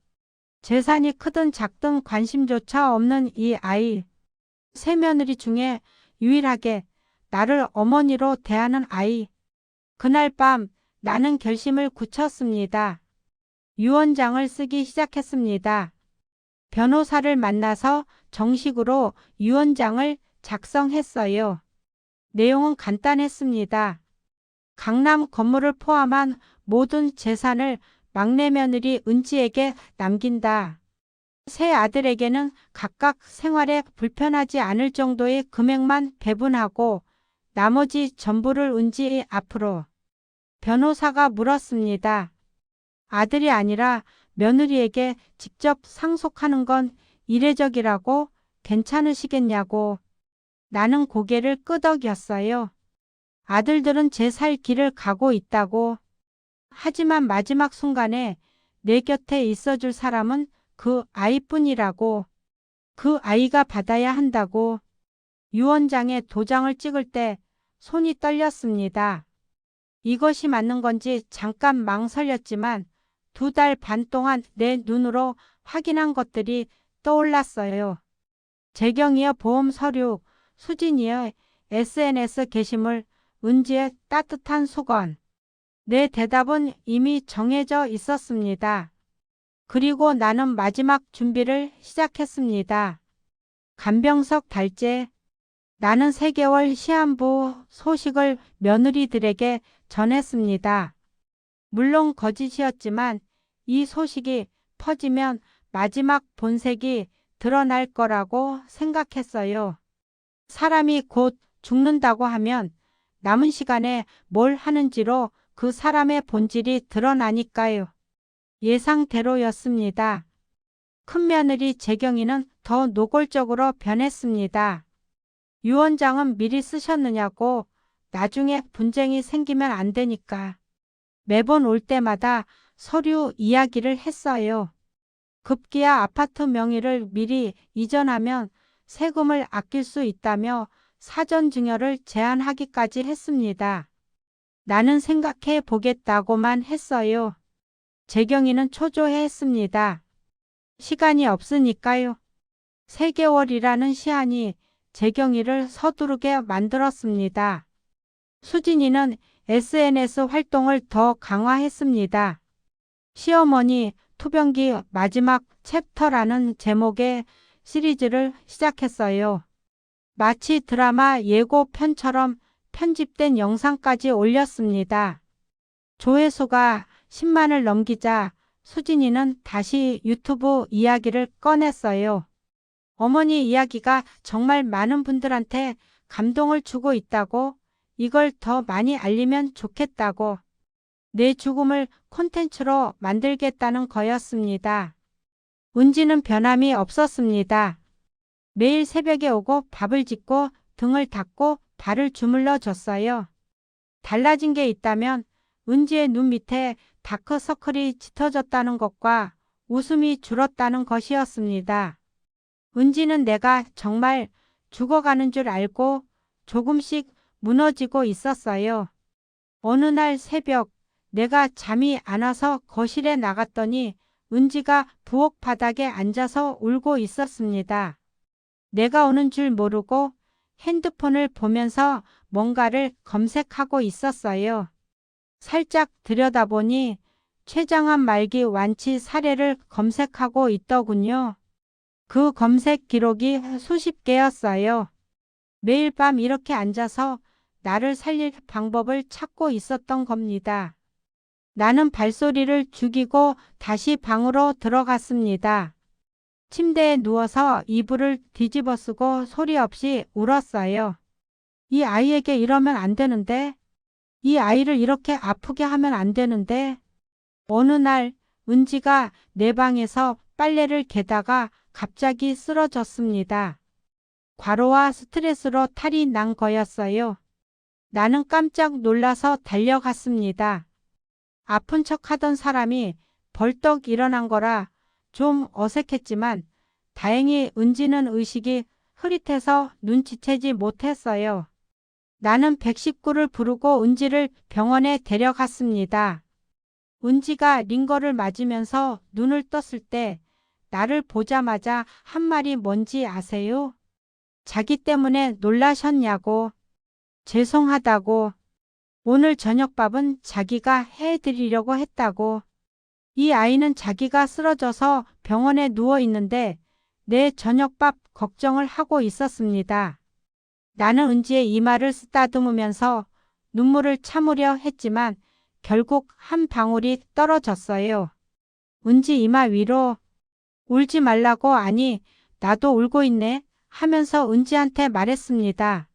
A: 재산이 크든 작든 관심조차 없는 이 아이. 세 며느리 중에 유일하게 나를 어머니로 대하는 아이. 그날 밤 나는 결심을 굳혔습니다. 유언장을 쓰기 시작했습니다. 변호사를 만나서 정식으로 유언장을 작성했어요. 내용은 간단했습니다. 강남 건물을 포함한 모든 재산을 막내 며느리 은지에게 남긴다. 세 아들에게는 각각 생활에 불편하지 않을 정도의 금액만 배분하고 나머지 전부를 은지 앞으로. 변호사가 물었습니다. 아들이 아니라 며느리에게 직접 상속하는 건 이례적이라고 괜찮으시겠냐고. 나는 고개를 끄덕였어요. 아들들은 제 살 길을 가고 있다고. 하지만 마지막 순간에 내 곁에 있어줄 사람은 그 아이뿐이라고. 그 아이가 받아야 한다고. 유언장에 도장을 찍을 때 손이 떨렸습니다. 이것이 맞는 건지 잠깐 망설였지만 2달 반 동안 내 눈으로 확인한 것들이 떠올랐어요. 재경이의 보험 서류, 수진이의 SNS 게시물, 은지의 따뜻한 수건. 내 대답은 이미 정해져 있었습니다. 그리고 나는 마지막 준비를 시작했습니다. 간병석 달제. 나는 3개월 시한부 소식을 며느리들에게 전했습니다. 물론 거짓이었지만 이 소식이 퍼지면 마지막 본색이 드러날 거라고 생각했어요. 사람이 곧 죽는다고 하면 남은 시간에 뭘 하는지로 그 사람의 본질이 드러나니까요. 예상대로였습니다. 큰며느리 재경이는 더 노골적으로 변했습니다. 유언장은 미리 쓰셨느냐고. 나중에 분쟁이 생기면 안 되니까. 매번 올 때마다 서류 이야기를 했어요. 급기야 아파트 명의를 미리 이전하면 세금을 아낄 수 있다며 사전 증여를 제안하기까지 했습니다. 나는 생각해 보겠다고만 했어요. 재경이는 초조해했습니다. 시간이 없으니까요. 3개월이라는 시한이 재경이를 서두르게 만들었습니다. 수진이는 SNS 활동을 더 강화했습니다. 시어머니 투병기 마지막 챕터라는 제목의 시리즈를 시작했어요. 마치 드라마 예고편처럼 편집된 영상까지 올렸습니다. 조회수가 10만을 넘기자 수진이는 다시 유튜브 이야기를 꺼냈어요. 어머니 이야기가 정말 많은 분들한테 감동을 주고 있다고, 이걸 더 많이 알리면 좋겠다고, 내 죽음을 콘텐츠로 만들겠다는 거였습니다. 은지는 변함이 없었습니다. 매일 새벽에 오고 밥을 짓고 등을 닦고 발을 주물러 줬어요. 달라진 게 있다면 은지의 눈 밑에 다크서클이 짙어졌다는 것과 웃음이 줄었다는 것이었습니다. 은지는 내가 정말 죽어가는 줄 알고 조금씩 무너지고 있었어요. 어느 날 새벽 내가 잠이 안 와서 거실에 나갔더니 은지가 부엌 바닥에 앉아서 울고 있었습니다. 내가 오는 줄 모르고 핸드폰을 보면서 뭔가를 검색하고 있었어요. 살짝 들여다보니 췌장암 말기 완치 사례를 검색하고 있더군요. 그 검색 기록이 수십 개였어요. 매일 밤 이렇게 앉아서 나를 살릴 방법을 찾고 있었던 겁니다. 나는 발소리를 죽이고 다시 방으로 들어갔습니다. 침대에 누워서 이불을 뒤집어 쓰고 소리 없이 울었어요. 이 아이에게 이러면 안 되는데, 이 아이를 이렇게 아프게 하면 안 되는데, 어느 날 은지가 내 방에서 빨래를 개다가 갑자기 쓰러졌습니다. 과로와 스트레스로 탈이 난 거였어요. 나는 깜짝 놀라서 달려갔습니다. 아픈 척 하던 사람이 벌떡 일어난 거라 좀 어색했지만 다행히 은지는 의식이 흐릿해서 눈치채지 못했어요. 나는 119를 부르고 은지를 병원에 데려갔습니다. 은지가 링거를 맞으면서 눈을 떴을 때 나를 보자마자 한 말이 뭔지 아세요? 자기 때문에 놀라셨냐고, 죄송하다고, 오늘 저녁밥은 자기가 해드리려고 했다고. 이 아이는 자기가 쓰러져서 병원에 누워 있는데 내 저녁밥 걱정을 하고 있었습니다. 나는 은지의 이마를 쓰다듬으면서 눈물을 참으려 했지만 결국 한 방울이 떨어졌어요. 은지 이마 위로. 울지 말라고. 아니, 나도 울고 있네 하면서 은지한테 말했습니다.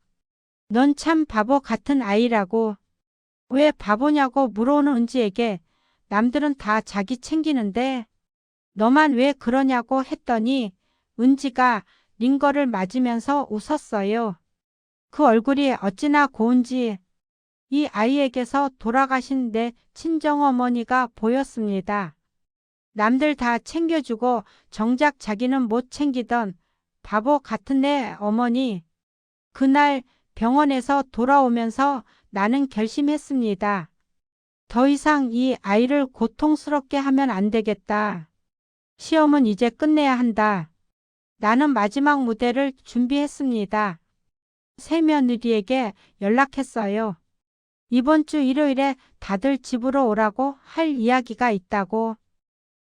A: 넌 참 바보 같은 아이라고. 왜 바보냐고 물어오는 은지에게 남들은 다 자기 챙기는데 너만 왜 그러냐고 했더니 은지가 링거를 맞으면서 웃었어요. 그 얼굴이 어찌나 고운지 이 아이에게서 돌아가신 내 친정어머니가 보였습니다. 남들 다 챙겨주고 정작 자기는 못 챙기던 바보 같은 내 어머니. 그날 병원에서 돌아오면서 나는 결심했습니다. 더 이상 이 아이를 고통스럽게 하면 안 되겠다. 시험은 이제 끝내야 한다. 나는 마지막 무대를 준비했습니다. 새며느리에게 연락했어요. 이번 주 일요일에 다들 집으로 오라고 할 이야기가 있다고.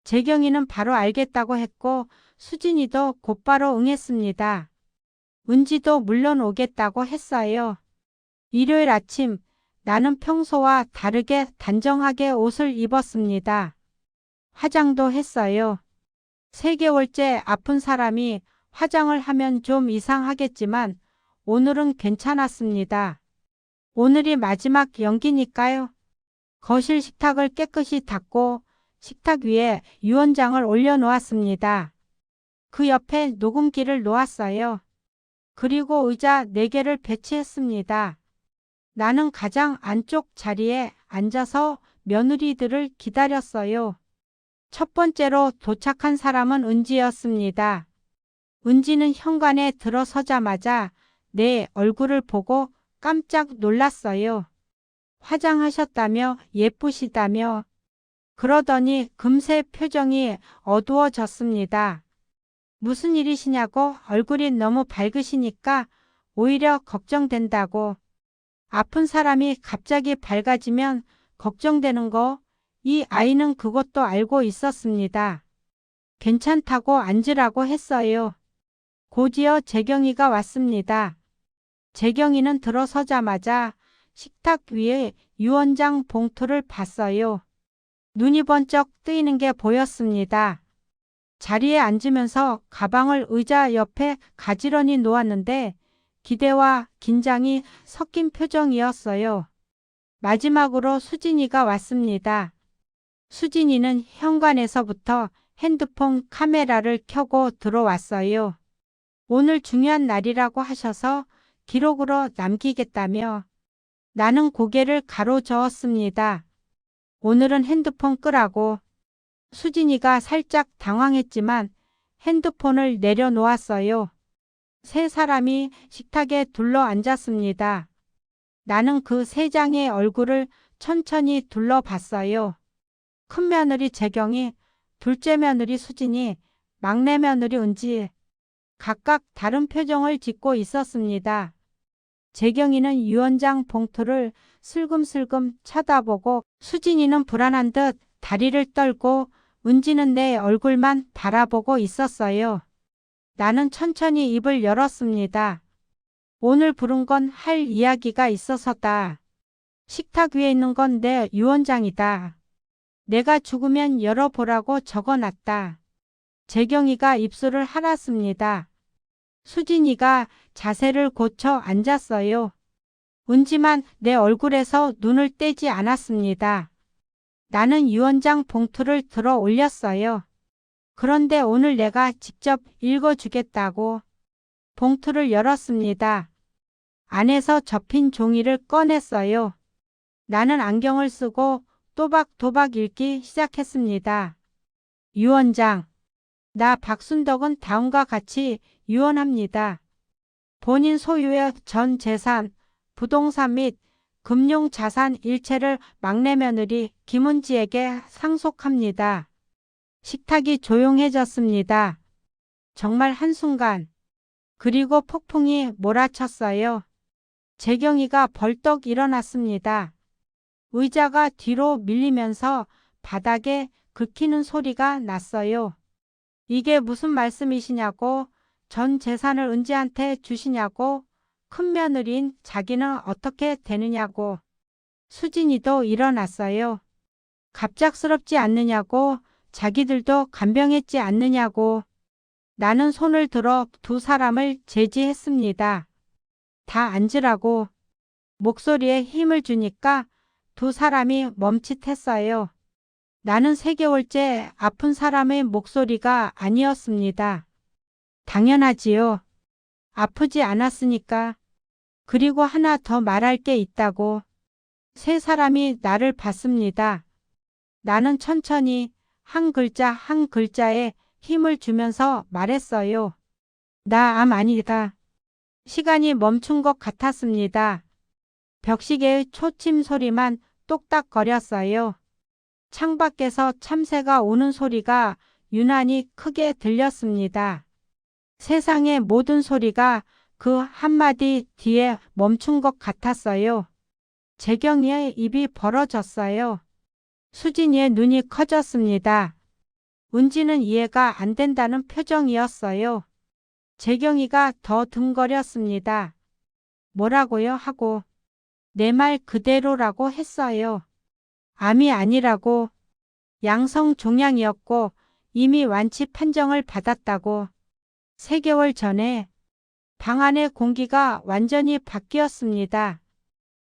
A: 재경이는 바로 알겠다고 했고 수진이도 곧바로 응했습니다. 은지도 물론 오겠다고 했어요. 일요일 아침 나는 평소와 다르게 단정하게 옷을 입었습니다. 화장도 했어요. 3개월째 아픈 사람이 화장을 하면 좀 이상하겠지만 오늘은 괜찮았습니다. 오늘이 마지막 연기니까요. 거실 식탁을 깨끗이 닦고 식탁 위에 유언장을 올려놓았습니다. 그 옆에 녹음기를 놓았어요. 그리고 의자 4개를 배치했습니다. 나는 가장 안쪽 자리에 앉아서 며느리들을 기다렸어요. 첫 번째로 도착한 사람은 은지였습니다. 은지는 현관에 들어서자마자 내 얼굴을 보고 깜짝 놀랐어요. 화장하셨다며, 예쁘시다며. 그러더니 금세 표정이 어두워졌습니다. 무슨 일이시냐고. 얼굴이 너무 밝으시니까 오히려 걱정된다고. 아픈 사람이 갑자기 밝아지면 걱정되는 거. 이 아이는 그것도 알고 있었습니다. 괜찮다고 앉으라고 했어요. 곧이어 재경이가 왔습니다. 재경이는 들어서자마자 식탁 위에 유언장 봉투를 봤어요. 눈이 번쩍 뜨이는 게 보였습니다. 자리에 앉으면서 가방을 의자 옆에 가지런히 놓았는데 기대와 긴장이 섞인 표정이었어요. 마지막으로 수진이가 왔습니다. 수진이는 현관에서부터 핸드폰 카메라를 켜고 들어왔어요. 오늘 중요한 날이라고 하셔서 기록으로 남기겠다며. 나는 고개를 가로저었습니다. 오늘은 핸드폰 끄라고. 수진이가 살짝 당황했지만 핸드폰을 내려놓았어요. 3사람이 식탁에 둘러앉았습니다. 나는 그 3장의 얼굴을 천천히 둘러봤어요. 큰 며느리 재경이, 둘째 며느리 수진이, 막내 며느리 은지. 각각 다른 표정을 짓고 있었습니다. 재경이는 유언장 봉투를 슬금슬금 쳐다보고 수진이는 불안한 듯 다리를 떨고 은지는 내 얼굴만 바라보고 있었어요. 나는 천천히 입을 열었습니다. 오늘 부른 건 할 이야기가 있어서다. 식탁 위에 있는 건 내 유언장이다. 내가 죽으면 열어보라고 적어놨다. 재경이가 입술을 할았습니다. 수진이가 자세를 고쳐 앉았어요. 은지만 내 얼굴에서 눈을 떼지 않았습니다. 나는 유언장 봉투를 들어 올렸어요. 그런데 오늘 내가 직접 읽어주겠다고 봉투를 열었습니다. 안에서 접힌 종이를 꺼냈어요. 나는 안경을 쓰고 또박또박 읽기 시작했습니다. 유언장. 나 박순덕은 다음과 같이 유언합니다. 본인 소유의 전 재산, 부동산 및 금융자산 일체를 막내 며느리 김은지에게 상속합니다. 식탁이 조용해졌습니다. 정말 한순간. 그리고 폭풍이 몰아쳤어요. 재경이가 벌떡 일어났습니다. 의자가 뒤로 밀리면서 바닥에 긁히는 소리가 났어요. 이게 무슨 말씀이시냐고, 전 재산을 은지한테 주시냐고, 큰 며느리인 자기는 어떻게 되느냐고. 수진이도 일어났어요. 갑작스럽지 않느냐고, 자기들도 간병했지 않느냐고. 나는 손을 들어 두 사람을 제지했습니다. 다 앉으라고. 목소리에 힘을 주니까 두 사람이 멈칫했어요. 나는 3개월째 아픈 사람의 목소리가 아니었습니다. 당연하지요. 아프지 않았으니까. 그리고 하나 더 말할 게 있다고. 세 사람이 나를 봤습니다. 나는 천천히 한 글자 한 글자에 힘을 주면서 말했어요. 나 암 아니다. 시간이 멈춘 것 같았습니다. 벽시계의 초침 소리만 똑딱거렸어요. 창밖에서 참새가 우는 소리가 유난히 크게 들렸습니다. 세상의 모든 소리가 그 한마디 뒤에 멈춘 것 같았어요. 재경이의 입이 벌어졌어요. 수진이의 눈이 커졌습니다. 은지는 이해가 안 된다는 표정이었어요. 재경이가 더 등거렸습니다. 뭐라고요 하고 내 말 그대로라고 했어요. 암이 아니라고. 양성 종양이었고 이미 완치 판정을 받았다고. 3개월 전에 방 안의 공기가 완전히 바뀌었습니다.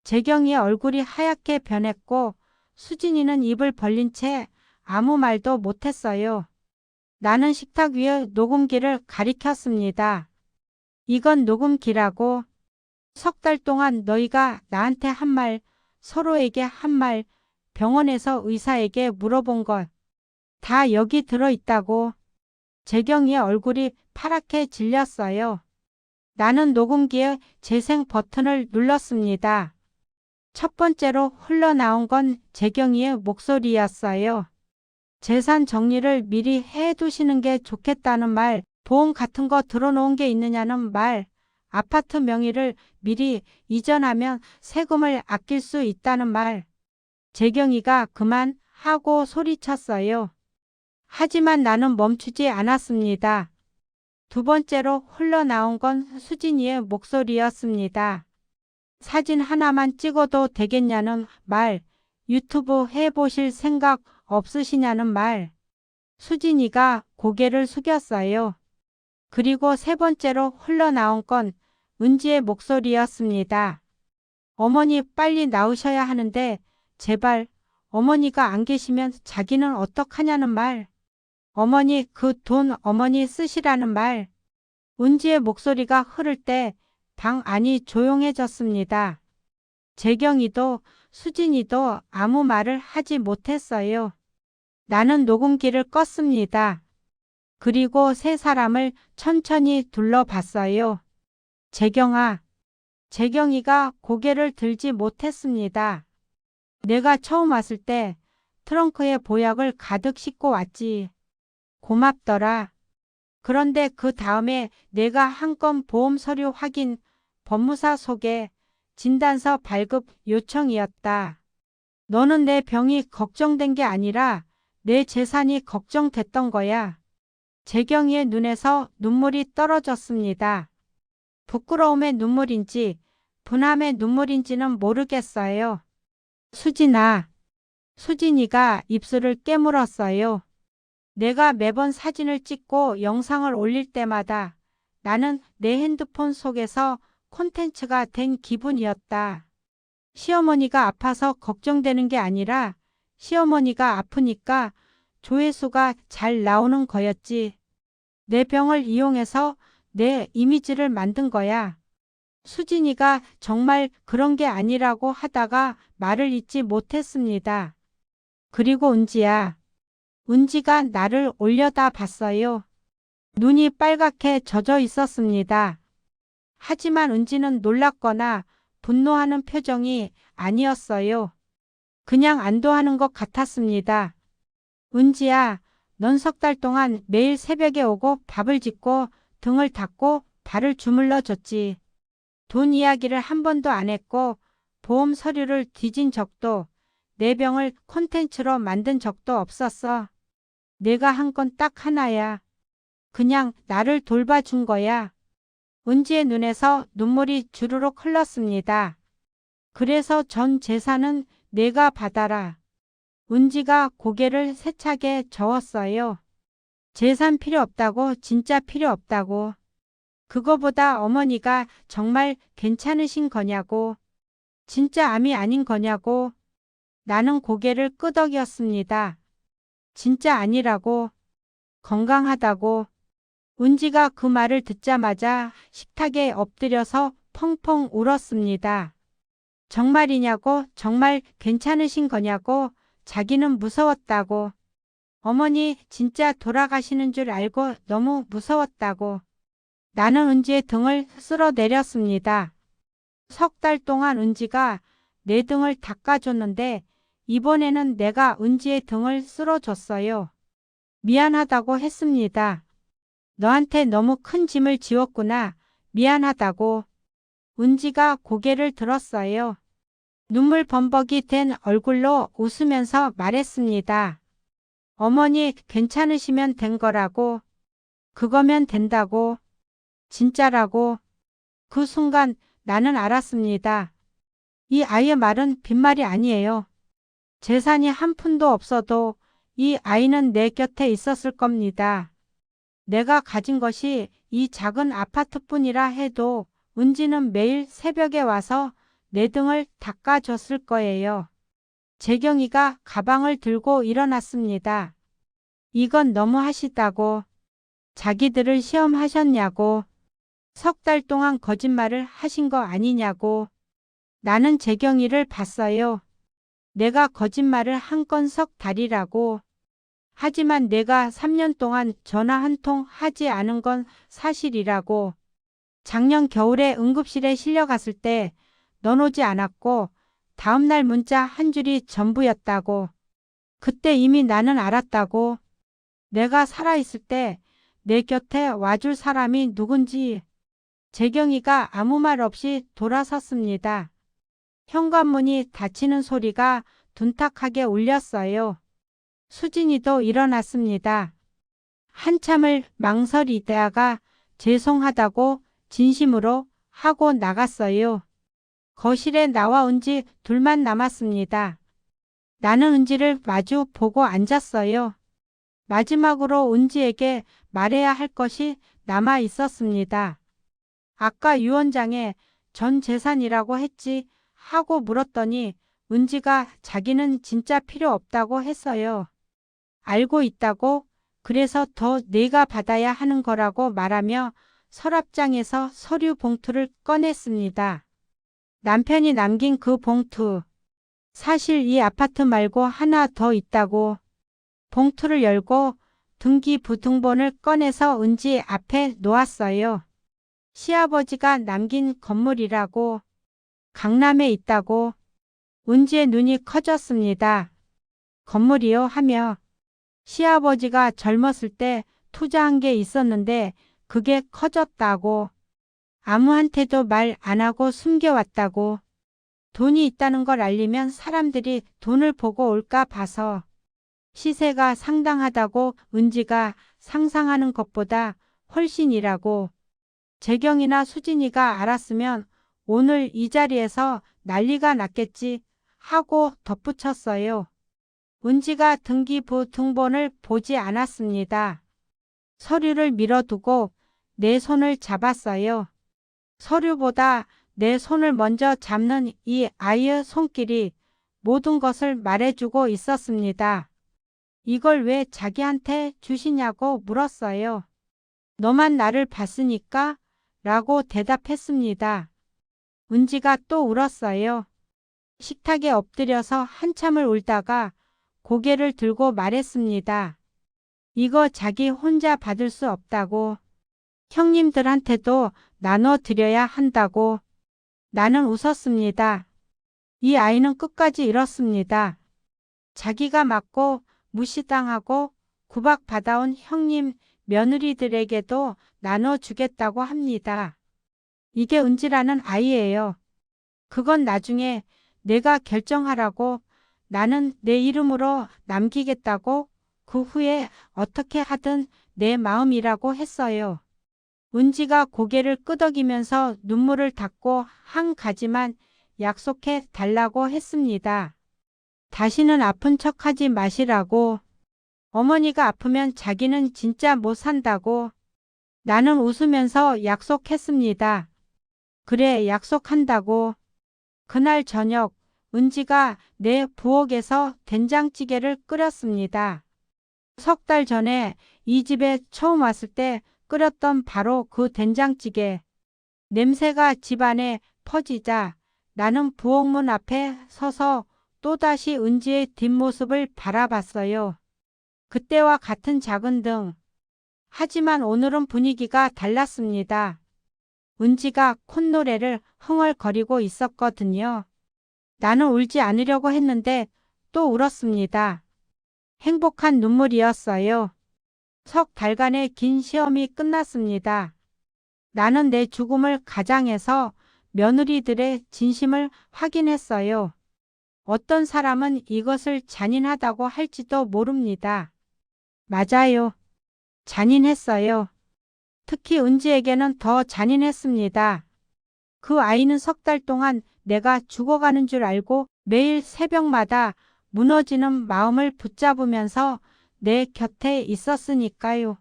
A: 재경이의 얼굴이 하얗게 변했고 수진이는 입을 벌린 채 아무 말도 못했어요. 나는 식탁 위에 녹음기를 가리켰습니다. 이건 녹음기라고. 3달 동안 너희가 나한테 한 말, 서로에게 한 말, 병원에서 의사에게 물어본 것 다 여기 들어있다고. 재경이의 얼굴이 파랗게 질렸어요. 나는 녹음기의 재생 버튼을 눌렀습니다. 첫 번째로 흘러나온 건 재경이의 목소리였어요. 재산 정리를 미리 해두시는 게 좋겠다는 말, 보험 같은 거 들어놓은 게 있느냐는 말, 아파트 명의를 미리 이전하면 세금을 아낄 수 있다는 말. 재경이가 그만 하고 소리쳤어요. 하지만 나는 멈추지 않았습니다. 두 번째로 흘러나온 건 수진이의 목소리였습니다. 사진 하나만 찍어도 되겠냐는 말, 유튜브 해보실 생각 없으시냐는 말. 수진이가 고개를 숙였어요. 그리고 세 번째로 흘러나온 건 은지의 목소리였습니다. 어머니 빨리 나오셔야 하는데 제발 어머니가 안 계시면 자기는 어떡하냐는 말. 어머니 그 돈 어머니 쓰시라는 말. 은지의 목소리가 흐를 때 방 안이 조용해졌습니다. 재경이도 수진이도 아무 말을 하지 못했어요. 나는 녹음기를 껐습니다. 그리고 세 사람을 천천히 둘러봤어요. 재경아. 재경이가 고개를 들지 못했습니다. 내가 처음 왔을 때 트렁크에 보약을 가득 싣고 왔지. 고맙더라. 그런데 그 다음에 내가 한 건 보험 서류 확인, 법무사 소개, 진단서 발급 요청이었다. 너는 내 병이 걱정된 게 아니라 내 재산이 걱정됐던 거야. 재경이의 눈에서 눈물이 떨어졌습니다. 부끄러움의 눈물인지 분함의 눈물인지는 모르겠어요. 수진아. 수진이가 입술을 깨물었어요. 내가 매번 사진을 찍고 영상을 올릴 때마다 나는 내 핸드폰 속에서 콘텐츠가 된 기분이었다. 시어머니가 아파서 걱정되는 게 아니라 시어머니가 아프니까 조회수가 잘 나오는 거였지. 내 병을 이용해서 내 이미지를 만든 거야. 수진이가 정말 그런 게 아니라고 하다가 말을 잇지 못했습니다. 그리고 은지야. 은지가 나를 올려다 봤어요. 눈이 빨갛게 젖어 있었습니다. 하지만 은지는 놀랍거나 분노하는 표정이 아니었어요. 그냥 안도하는 것 같았습니다. 은지야, 넌 3달 동안 매일 새벽에 오고 밥을 짓고 등을 닦고 발을 주물러 줬지. 돈 이야기를 한 번도 안 했고 보험 서류를 뒤진 적도 내 병을 콘텐츠로 만든 적도 없었어. 내가 한 건 딱 하나야. 그냥 나를 돌봐준 거야. 은지의 눈에서 눈물이 주르륵 흘렀습니다. 그래서 전 재산은 내가 받아라. 은지가 고개를 세차게 저었어요. 재산 필요 없다고, 진짜 필요 없다고. 그거보다 어머니가 정말 괜찮으신 거냐고. 진짜 암이 아닌 거냐고. 나는 고개를 끄덕였습니다. 진짜 아니라고. 건강하다고. 은지가 그 말을 듣자마자 식탁에 엎드려서 펑펑 울었습니다. 정말이냐고, 정말 괜찮으신 거냐고, 자기는 무서웠다고. 어머니 진짜 돌아가시는 줄 알고 너무 무서웠다고. 나는 은지의 등을 쓸어내렸습니다. 3달 동안 은지가 내 등을 닦아줬는데 이번에는 내가 은지의 등을 쓸어줬어요. 미안하다고 했습니다. 너한테 너무 큰 짐을 지웠구나. 미안하다고. 은지가 고개를 들었어요. 눈물 범벅이 된 얼굴로 웃으면서 말했습니다. 어머니 괜찮으시면 된 거라고. 그거면 된다고. 진짜라고. 그 순간 나는 알았습니다. 이 아이의 말은 빈말이 아니에요. 재산이 한 푼도 없어도 이 아이는 내 곁에 있었을 겁니다. 내가 가진 것이 이 작은 아파트뿐이라 해도 은지는 매일 새벽에 와서 내 등을 닦아줬을 거예요. 재경이가 가방을 들고 일어났습니다. 이건 너무 하시다고. 자기들을 시험하셨냐고. 3달 동안 거짓말을 하신 거 아니냐고. 나는 재경이를 봤어요. 내가 거짓말을 한 건 3달이라고. 하지만 내가 3년 동안 전화 한 통 하지 않은 건 사실이라고. 작년 겨울에 응급실에 실려갔을 때 넌 오지 않았고 다음날 문자 한 줄이 전부였다고. 그때 이미 나는 알았다고. 내가 살아있을 때 내 곁에 와줄 사람이 누군지. 재경이가 아무 말 없이 돌아섰습니다. 현관문이 닫히는 소리가 둔탁하게 울렸어요. 수진이도 일어났습니다. 한참을 망설이다가 죄송하다고 진심으로 하고 나갔어요. 거실에 나와 은지 둘만 남았습니다. 나는 은지를 마주 보고 앉았어요. 마지막으로 은지에게 말해야 할 것이 남아 있었습니다. 아까 유언장에 전 재산이라고 했지 하고 물었더니 은지가 자기는 진짜 필요 없다고 했어요. 알고 있다고? 그래서 더 내가 받아야 하는 거라고 말하며 서랍장에서 서류 봉투를 꺼냈습니다. 남편이 남긴 그 봉투. 사실 이 아파트 말고 하나 더 있다고. 봉투를 열고 등기부등본을 꺼내서 은지 앞에 놓았어요. 시아버지가 남긴 건물이라고. 강남에 있다고. 은지의 눈이 커졌습니다. 건물이요 하며 시아버지가 젊었을 때 투자한 게 있었는데 그게 커졌다고. 아무한테도 말 안 하고 숨겨왔다고. 돈이 있다는 걸 알리면 사람들이 돈을 보고 올까 봐서. 시세가 상당하다고. 은지가 상상하는 것보다 훨씬이라고. 재경이나 수진이가 알았으면 오늘 이 자리에서 난리가 났겠지 하고 덧붙였어요. 은지가 등기부 등본을 보지 않았습니다. 서류를 밀어두고 내 손을 잡았어요. 서류보다 내 손을 먼저 잡는 이 아이의 손길이 모든 것을 말해주고 있었습니다. 이걸 왜 자기한테 주시냐고 물었어요. 너만 나를 봤으니까 라고 대답했습니다. 은지가 또 울었어요. 식탁에 엎드려서 한참을 울다가 고개를 들고 말했습니다. 이거 자기 혼자 받을 수 없다고. 형님들한테도 나눠드려야 한다고. 나는 웃었습니다. 이 아이는 끝까지 이렇습니다. 자기가 맞고 무시당하고 구박받아온 형님 며느리들에게도 나눠주겠다고 합니다. 이게 은지라는 아이예요. 그건 나중에 내가 결정하라고. 나는 내 이름으로 남기겠다고. 그 후에 어떻게 하든 내 마음이라고 했어요. 은지가 고개를 끄덕이면서 눈물을 닦고 한 가지만 약속해 달라고 했습니다. 다시는 아픈 척하지 마시라고. 어머니가 아프면 자기는 진짜 못 산다고. 나는 웃으면서 약속했습니다. 그래, 약속한다고. 그날 저녁 은지가 내 부엌에서 된장찌개를 끓였습니다. 3달 전에 이 집에 처음 왔을 때 끓였던 바로 그 된장찌개. 냄새가 집안에 퍼지자 나는 부엌문 앞에 서서 또다시 은지의 뒷모습을 바라봤어요. 그때와 같은 작은 등. 하지만 오늘은 분위기가 달랐습니다. 은지가 콧노래를 흥얼거리고 있었거든요. 나는 울지 않으려고 했는데 또 울었습니다. 행복한 눈물이었어요. 3달간의 긴 시험이 끝났습니다. 나는 내 죽음을 가장해서 며느리들의 진심을 확인했어요. 어떤 사람은 이것을 잔인하다고 할지도 모릅니다. 맞아요. 잔인했어요. 특히 은지에게는 더 잔인했습니다. 그 아이는 3달 동안 내가 죽어가는 줄 알고 매일 새벽마다 무너지는 마음을 붙잡으면서 내 곁에 있었으니까요.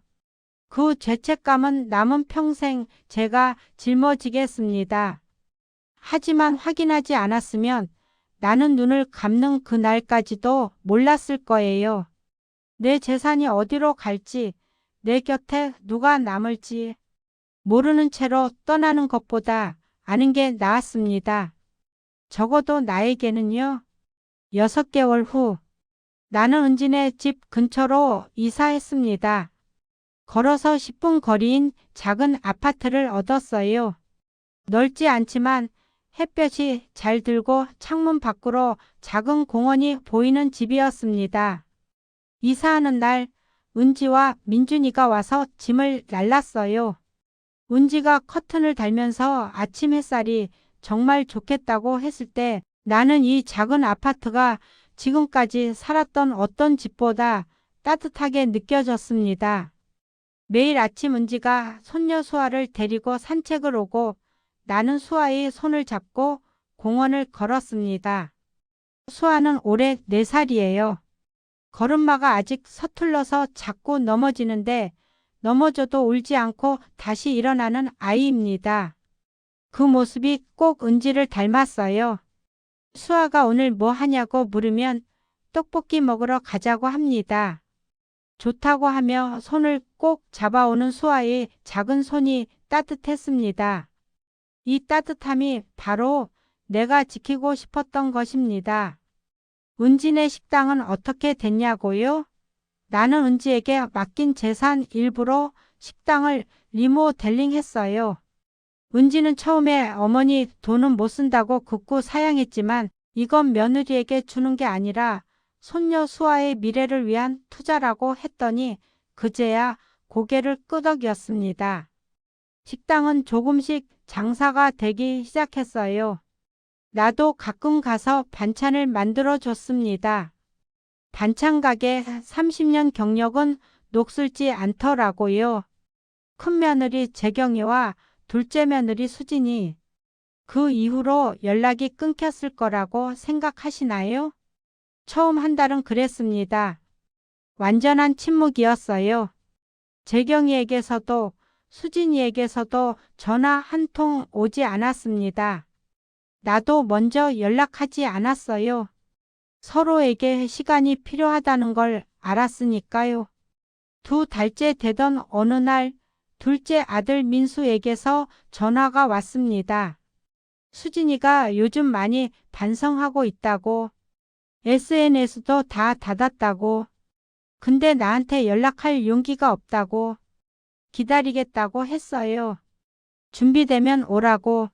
A: 그 죄책감은 남은 평생 제가 짊어지겠습니다. 하지만 확인하지 않았으면 나는 눈을 감는 그날까지도 몰랐을 거예요. 내 재산이 어디로 갈지, 내 곁에 누가 남을지 모르는 채로 떠나는 것보다 아는 게 나았습니다. 적어도 나에게는요. 6개월 후 나는 은진의 집 근처로 이사했습니다. 걸어서 10분 거리인 작은 아파트를 얻었어요. 넓지 않지만 햇볕이 잘 들고 창문 밖으로 작은 공원이 보이는 집이었습니다. 이사하는 날 은지와 민준이가 와서 짐을 날랐어요. 은지가 커튼을 달면서 아침 햇살이 정말 좋겠다고 했을 때 나는 이 작은 아파트가 지금까지 살았던 어떤 집보다 따뜻하게 느껴졌습니다. 매일 아침 은지가 손녀 수아를 데리고 산책을 오고 나는 수아의 손을 잡고 공원을 걸었습니다. 수아는 올해 4살이에요. 걸음마가 아직 서툴러서 자꾸 넘어지는데 넘어져도 울지 않고 다시 일어나는 아이입니다. 그 모습이 꼭 은지를 닮았어요. 수아가 오늘 뭐 하냐고 물으면 떡볶이 먹으러 가자고 합니다. 좋다고 하며 손을 꼭 잡아오는 수아의 작은 손이 따뜻했습니다. 이 따뜻함이 바로 내가 지키고 싶었던 것입니다. 은지네 식당은 어떻게 됐냐고요? 나는 은지에게 맡긴 재산 일부로 식당을 리모델링했어요. 은지는 처음에 어머니 돈은 못 쓴다고 극구 사양했지만 이건 며느리에게 주는 게 아니라 손녀 수아의 미래를 위한 투자라고 했더니 그제야 고개를 끄덕였습니다. 식당은 조금씩 장사가 되기 시작했어요. 나도 가끔 가서 반찬을 만들어 줬습니다. 반찬 가게 30년 경력은 녹슬지 않더라고요. 큰 며느리 재경이와 둘째 며느리 수진이 그 이후로 연락이 끊겼을 거라고 생각하시나요? 처음 한 달은 그랬습니다. 완전한 침묵이었어요. 재경이에게서도 수진이에게서도 전화 한 통 오지 않았습니다. 나도 먼저 연락하지 않았어요. 서로에게 시간이 필요하다는 걸 알았으니까요. 2달째 되던 어느 날 둘째 아들 민수에게서 전화가 왔습니다. 수진이가 요즘 많이 반성하고 있다고, SNS도 다 닫았다고, 근데 나한테 연락할 용기가 없다고, 기다리겠다고 했어요. 준비되면 오라고.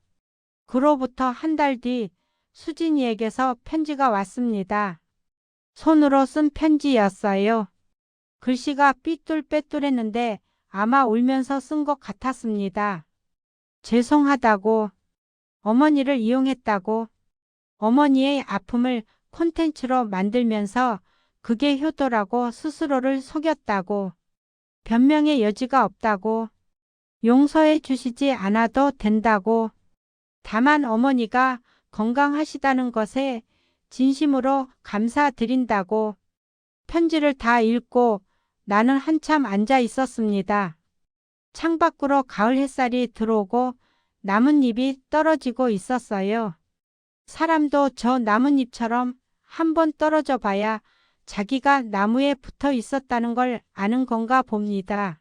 A: 그로부터 한 달 뒤 수진이에게서 편지가 왔습니다. 손으로 쓴 편지였어요. 글씨가 삐뚤빼뚤했는데 아마 울면서 쓴 것 같았습니다. 죄송하다고, 어머니를 이용했다고, 어머니의 아픔을 콘텐츠로 만들면서 그게 효도라고 스스로를 속였다고, 변명의 여지가 없다고, 용서해 주시지 않아도 된다고, 다만 어머니가 건강하시다는 것에 진심으로 감사드린다고. 편지를 다 읽고 나는 한참 앉아 있었습니다. 창밖으로 가을 햇살이 들어오고 나뭇잎이 떨어지고 있었어요. 사람도 저 나뭇잎처럼 한번 떨어져 봐야 자기가 나무에 붙어 있었다는 걸 아는 건가 봅니다.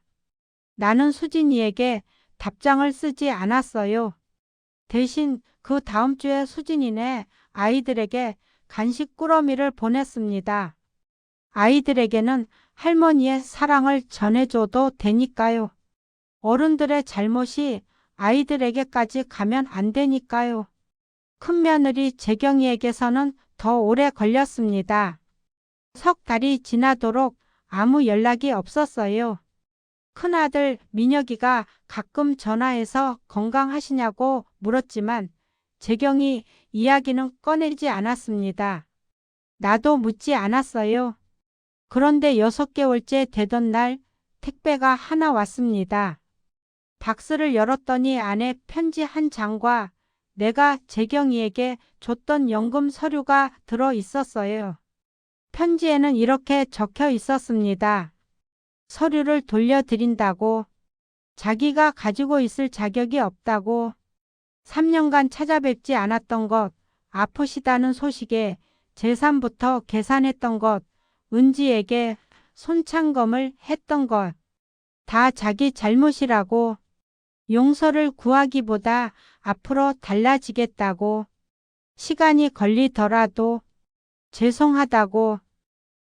A: 나는 수진이에게 답장을 쓰지 않았어요. 대신 그 다음 주에 수진이네 아이들에게 간식 꾸러미를 보냈습니다. 아이들에게는 할머니의 사랑을 전해줘도 되니까요. 어른들의 잘못이 아이들에게까지 가면 안 되니까요. 큰며느리 재경이에게서는 더 오래 걸렸습니다. 3달이 지나도록 아무 연락이 없었어요. 큰아들 민혁이가 가끔 전화해서 건강하시냐고 물었지만 재경이 이야기는 꺼내지 않았습니다. 나도 묻지 않았어요. 그런데 6개월째 되던 날 택배가 하나 왔습니다. 박스를 열었더니 안에 편지 한 장과 내가 재경이에게 줬던 연금 서류가 들어 있었어요. 편지에는 이렇게 적혀 있었습니다. 서류를 돌려드린다고, 자기가 가지고 있을 자격이 없다고, 3년간 찾아뵙지 않았던 것, 아프시다는 소식에 재산부터 계산했던 것, 은지에게 손창검을 했던 것, 다 자기 잘못이라고, 용서를 구하기보다 앞으로 달라지겠다고, 시간이 걸리더라도 죄송하다고.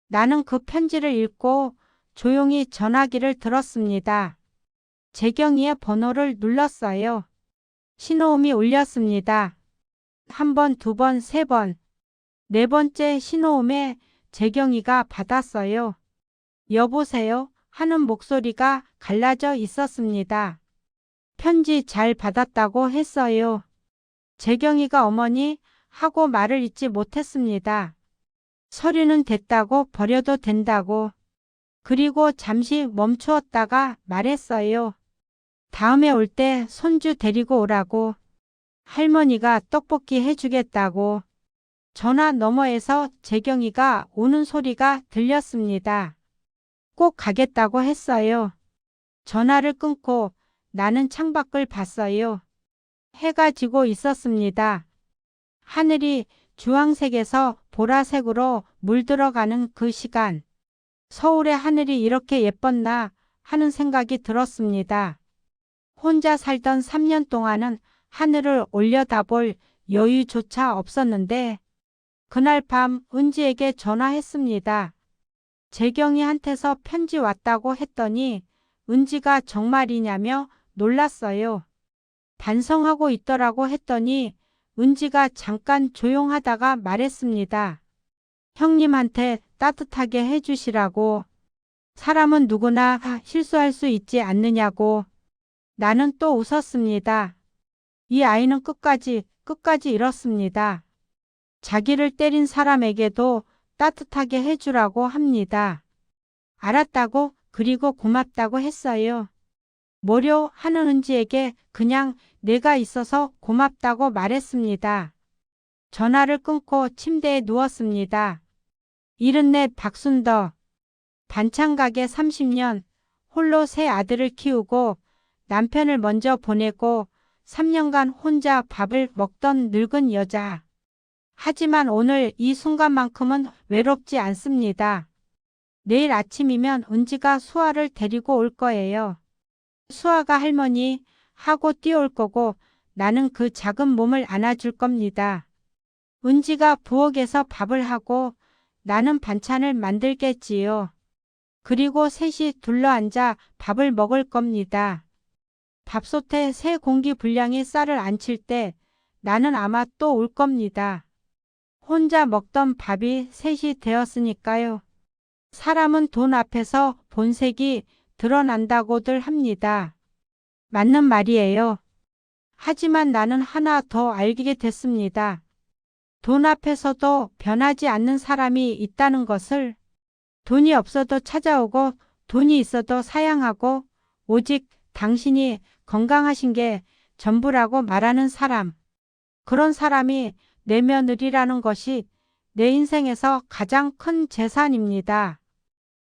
A: 나는 그 편지를 읽고 조용히 전화기를 들었습니다. 재경이의 번호를 눌렀어요. 신호음이 울렸습니다. 1번, 2번, 3번. 4번째 신호음에 재경이가 받았어요. 여보세요? 하는 목소리가 갈라져 있었습니다. 편지 잘 받았다고 했어요. 재경이가 어머니 하고 말을 잇지 못했습니다. 서류는 됐다고 버려도 된다고. 그리고 잠시 멈추었다가 말했어요. 다음에 올 때 손주 데리고 오라고. 할머니가 떡볶이 해주겠다고. 전화 너머에서 재경이가 우는 소리가 들렸습니다. 꼭 가겠다고 했어요. 전화를 끊고 나는 창밖을 봤어요. 해가 지고 있었습니다. 하늘이 주황색에서 보라색으로 물들어가는 그 시간. 서울의 하늘이 이렇게 예뻤나 하는 생각이 들었습니다. 혼자 살던 3년 동안은 하늘을 올려다볼 여유조차 없었는데 그날 밤 은지에게 전화했습니다. 재경이한테서 편지 왔다고 했더니 은지가 정말이냐며 놀랐어요. 반성하고 있더라고 했더니 은지가 잠깐 조용하다가 말했습니다. 형님한테 따뜻하게 해주시라고. 사람은 누구나 실수할 수 있지 않느냐고. 나는 또 웃었습니다. 이 아이는 끝까지 이렇습니다. 자기를 때린 사람에게도 따뜻하게 해주라고 합니다. 알았다고 그리고 고맙다고 했어요. 뭐려 하는 은지에게 그냥 내가 있어서 고맙다고 말했습니다. 전화를 끊고 침대에 누웠습니다. 74 박순덕. 반찬가게 30년, 홀로 세 아들을 키우고 남편을 먼저 보내고 3년간 혼자 밥을 먹던 늙은 여자. 하지만 오늘 이 순간만큼은 외롭지 않습니다. 내일 아침이면 은지가 수아를 데리고 올 거예요. 수아가 할머니 하고 뛰어올 거고 나는 그 작은 몸을 안아줄 겁니다. 은지가 부엌에서 밥을 하고 나는 반찬을 만들겠지요. 그리고 셋이 둘러앉아 밥을 먹을 겁니다. 밥솥에 세 공기 분량의 쌀을 안칠 때 나는 아마 또 올 겁니다. 혼자 먹던 밥이 셋이 되었으니까요. 사람은 돈 앞에서 본색이 드러난다고들 합니다. 맞는 말이에요. 하지만 나는 하나 더 알게 됐습니다. 돈 앞에서도 변하지 않는 사람이 있다는 것을. 돈이 없어도 찾아오고 돈이 있어도 사양하고 오직 당신이 건강하신 게 전부라고 말하는 사람. 그런 사람이 내 며느리라는 것이 내 인생에서 가장 큰 재산입니다.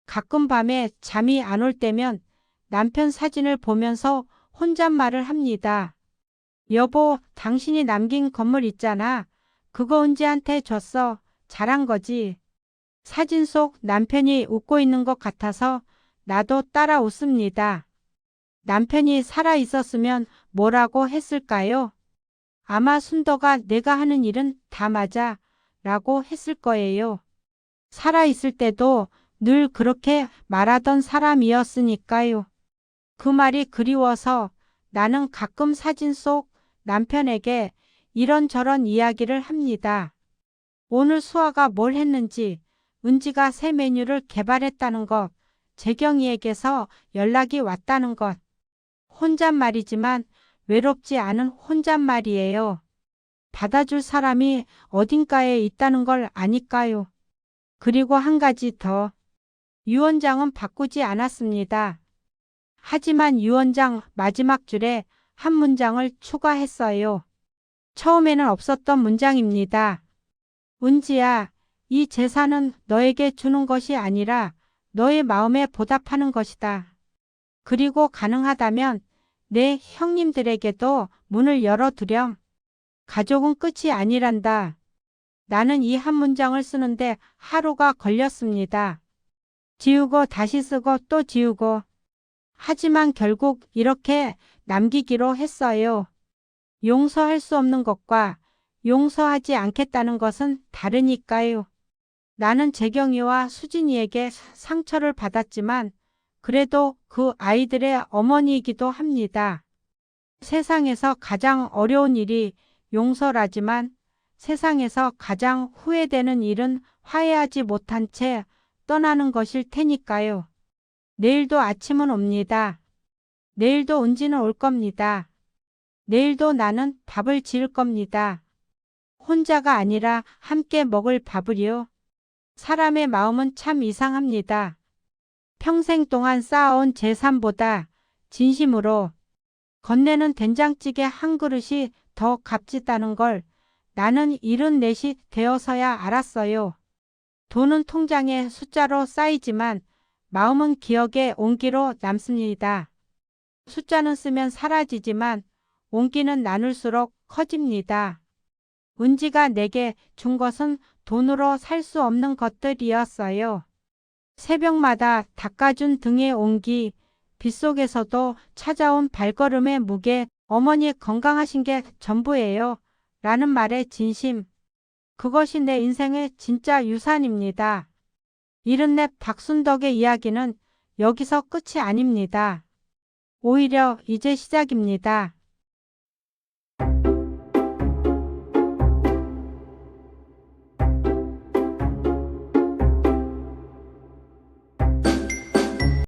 A: 가끔 밤에 잠이 안 올 때면 남편 사진을 보면서 혼잣말을 합니다. 여보, 당신이 남긴 건물 있잖아. 그거 은지한테 줬어. 잘한 거지. 사진 속 남편이 웃고 있는 것 같아서 나도 따라 웃습니다. 남편이 살아 있었으면 뭐라고 했을까요? 아마 순덕아, 내가 하는 일은 다 맞아 라고 했을 거예요. 살아 있을 때도 늘 그렇게 말하던 사람이었으니까요. 그 말이 그리워서 나는 가끔 사진 속 남편에게 이런저런 이야기를 합니다. 오늘 수아가 뭘 했는지, 은지가 새 메뉴를 개발했다는 것, 재경이에게서 연락이 왔다는 것. 혼잣말이지만 외롭지 않은 혼잣말이에요. 받아줄 사람이 어딘가에 있다는 걸 아니까요. 그리고 한 가지 더. 유언장은 바꾸지 않았습니다. 하지만 유언장 마지막 줄에 한 문장을 추가했어요. 처음에는 없었던 문장입니다. 은지야, 이 재산은 너에게 주는 것이 아니라 너의 마음에 보답하는 것이다. 그리고 가능하다면 내 형님들에게도 문을 열어두렴. 가족은 끝이 아니란다. 나는 이 한 문장을 쓰는데 하루가 걸렸습니다. 지우고 다시 쓰고 또 지우고. 하지만 결국 이렇게 남기기로 했어요. 용서할 수 없는 것과 용서하지 않겠다는 것은 다르니까요. 나는 재경이와 수진이에게 상처를 받았지만 그래도 그 아이들의 어머니이기도 합니다. 세상에서 가장 어려운 일이 용서라지만 세상에서 가장 후회되는 일은 화해하지 못한 채 떠나는 것일 테니까요. 내일도 아침은 옵니다. 내일도 은지는 올 겁니다. 내일도 나는 밥을 지을 겁니다. 혼자가 아니라 함께 먹을 밥을요. 사람의 마음은 참 이상합니다. 평생 동안 쌓아온 재산보다 진심으로 건네는 된장찌개 한 그릇이 더 값지다는 걸 나는 74이 되어서야 알았어요. 돈은 통장에 숫자로 쌓이지만 마음은 기억의 온기로 남습니다. 숫자는 쓰면 사라지지만 온기는 나눌수록 커집니다. 은지가 내게 준 것은 돈으로 살 수 없는 것들이었어요. 새벽마다 닦아준 등의 온기, 빗속에서도 찾아온 발걸음의 무게, 어머니 건강하신 게 전부예요. 라는 말의 진심. 그것이 내 인생의 진짜 유산입니다. 74 박순덕의 이야기는 여기서 끝이 아닙니다. 오히려 이제 시작입니다.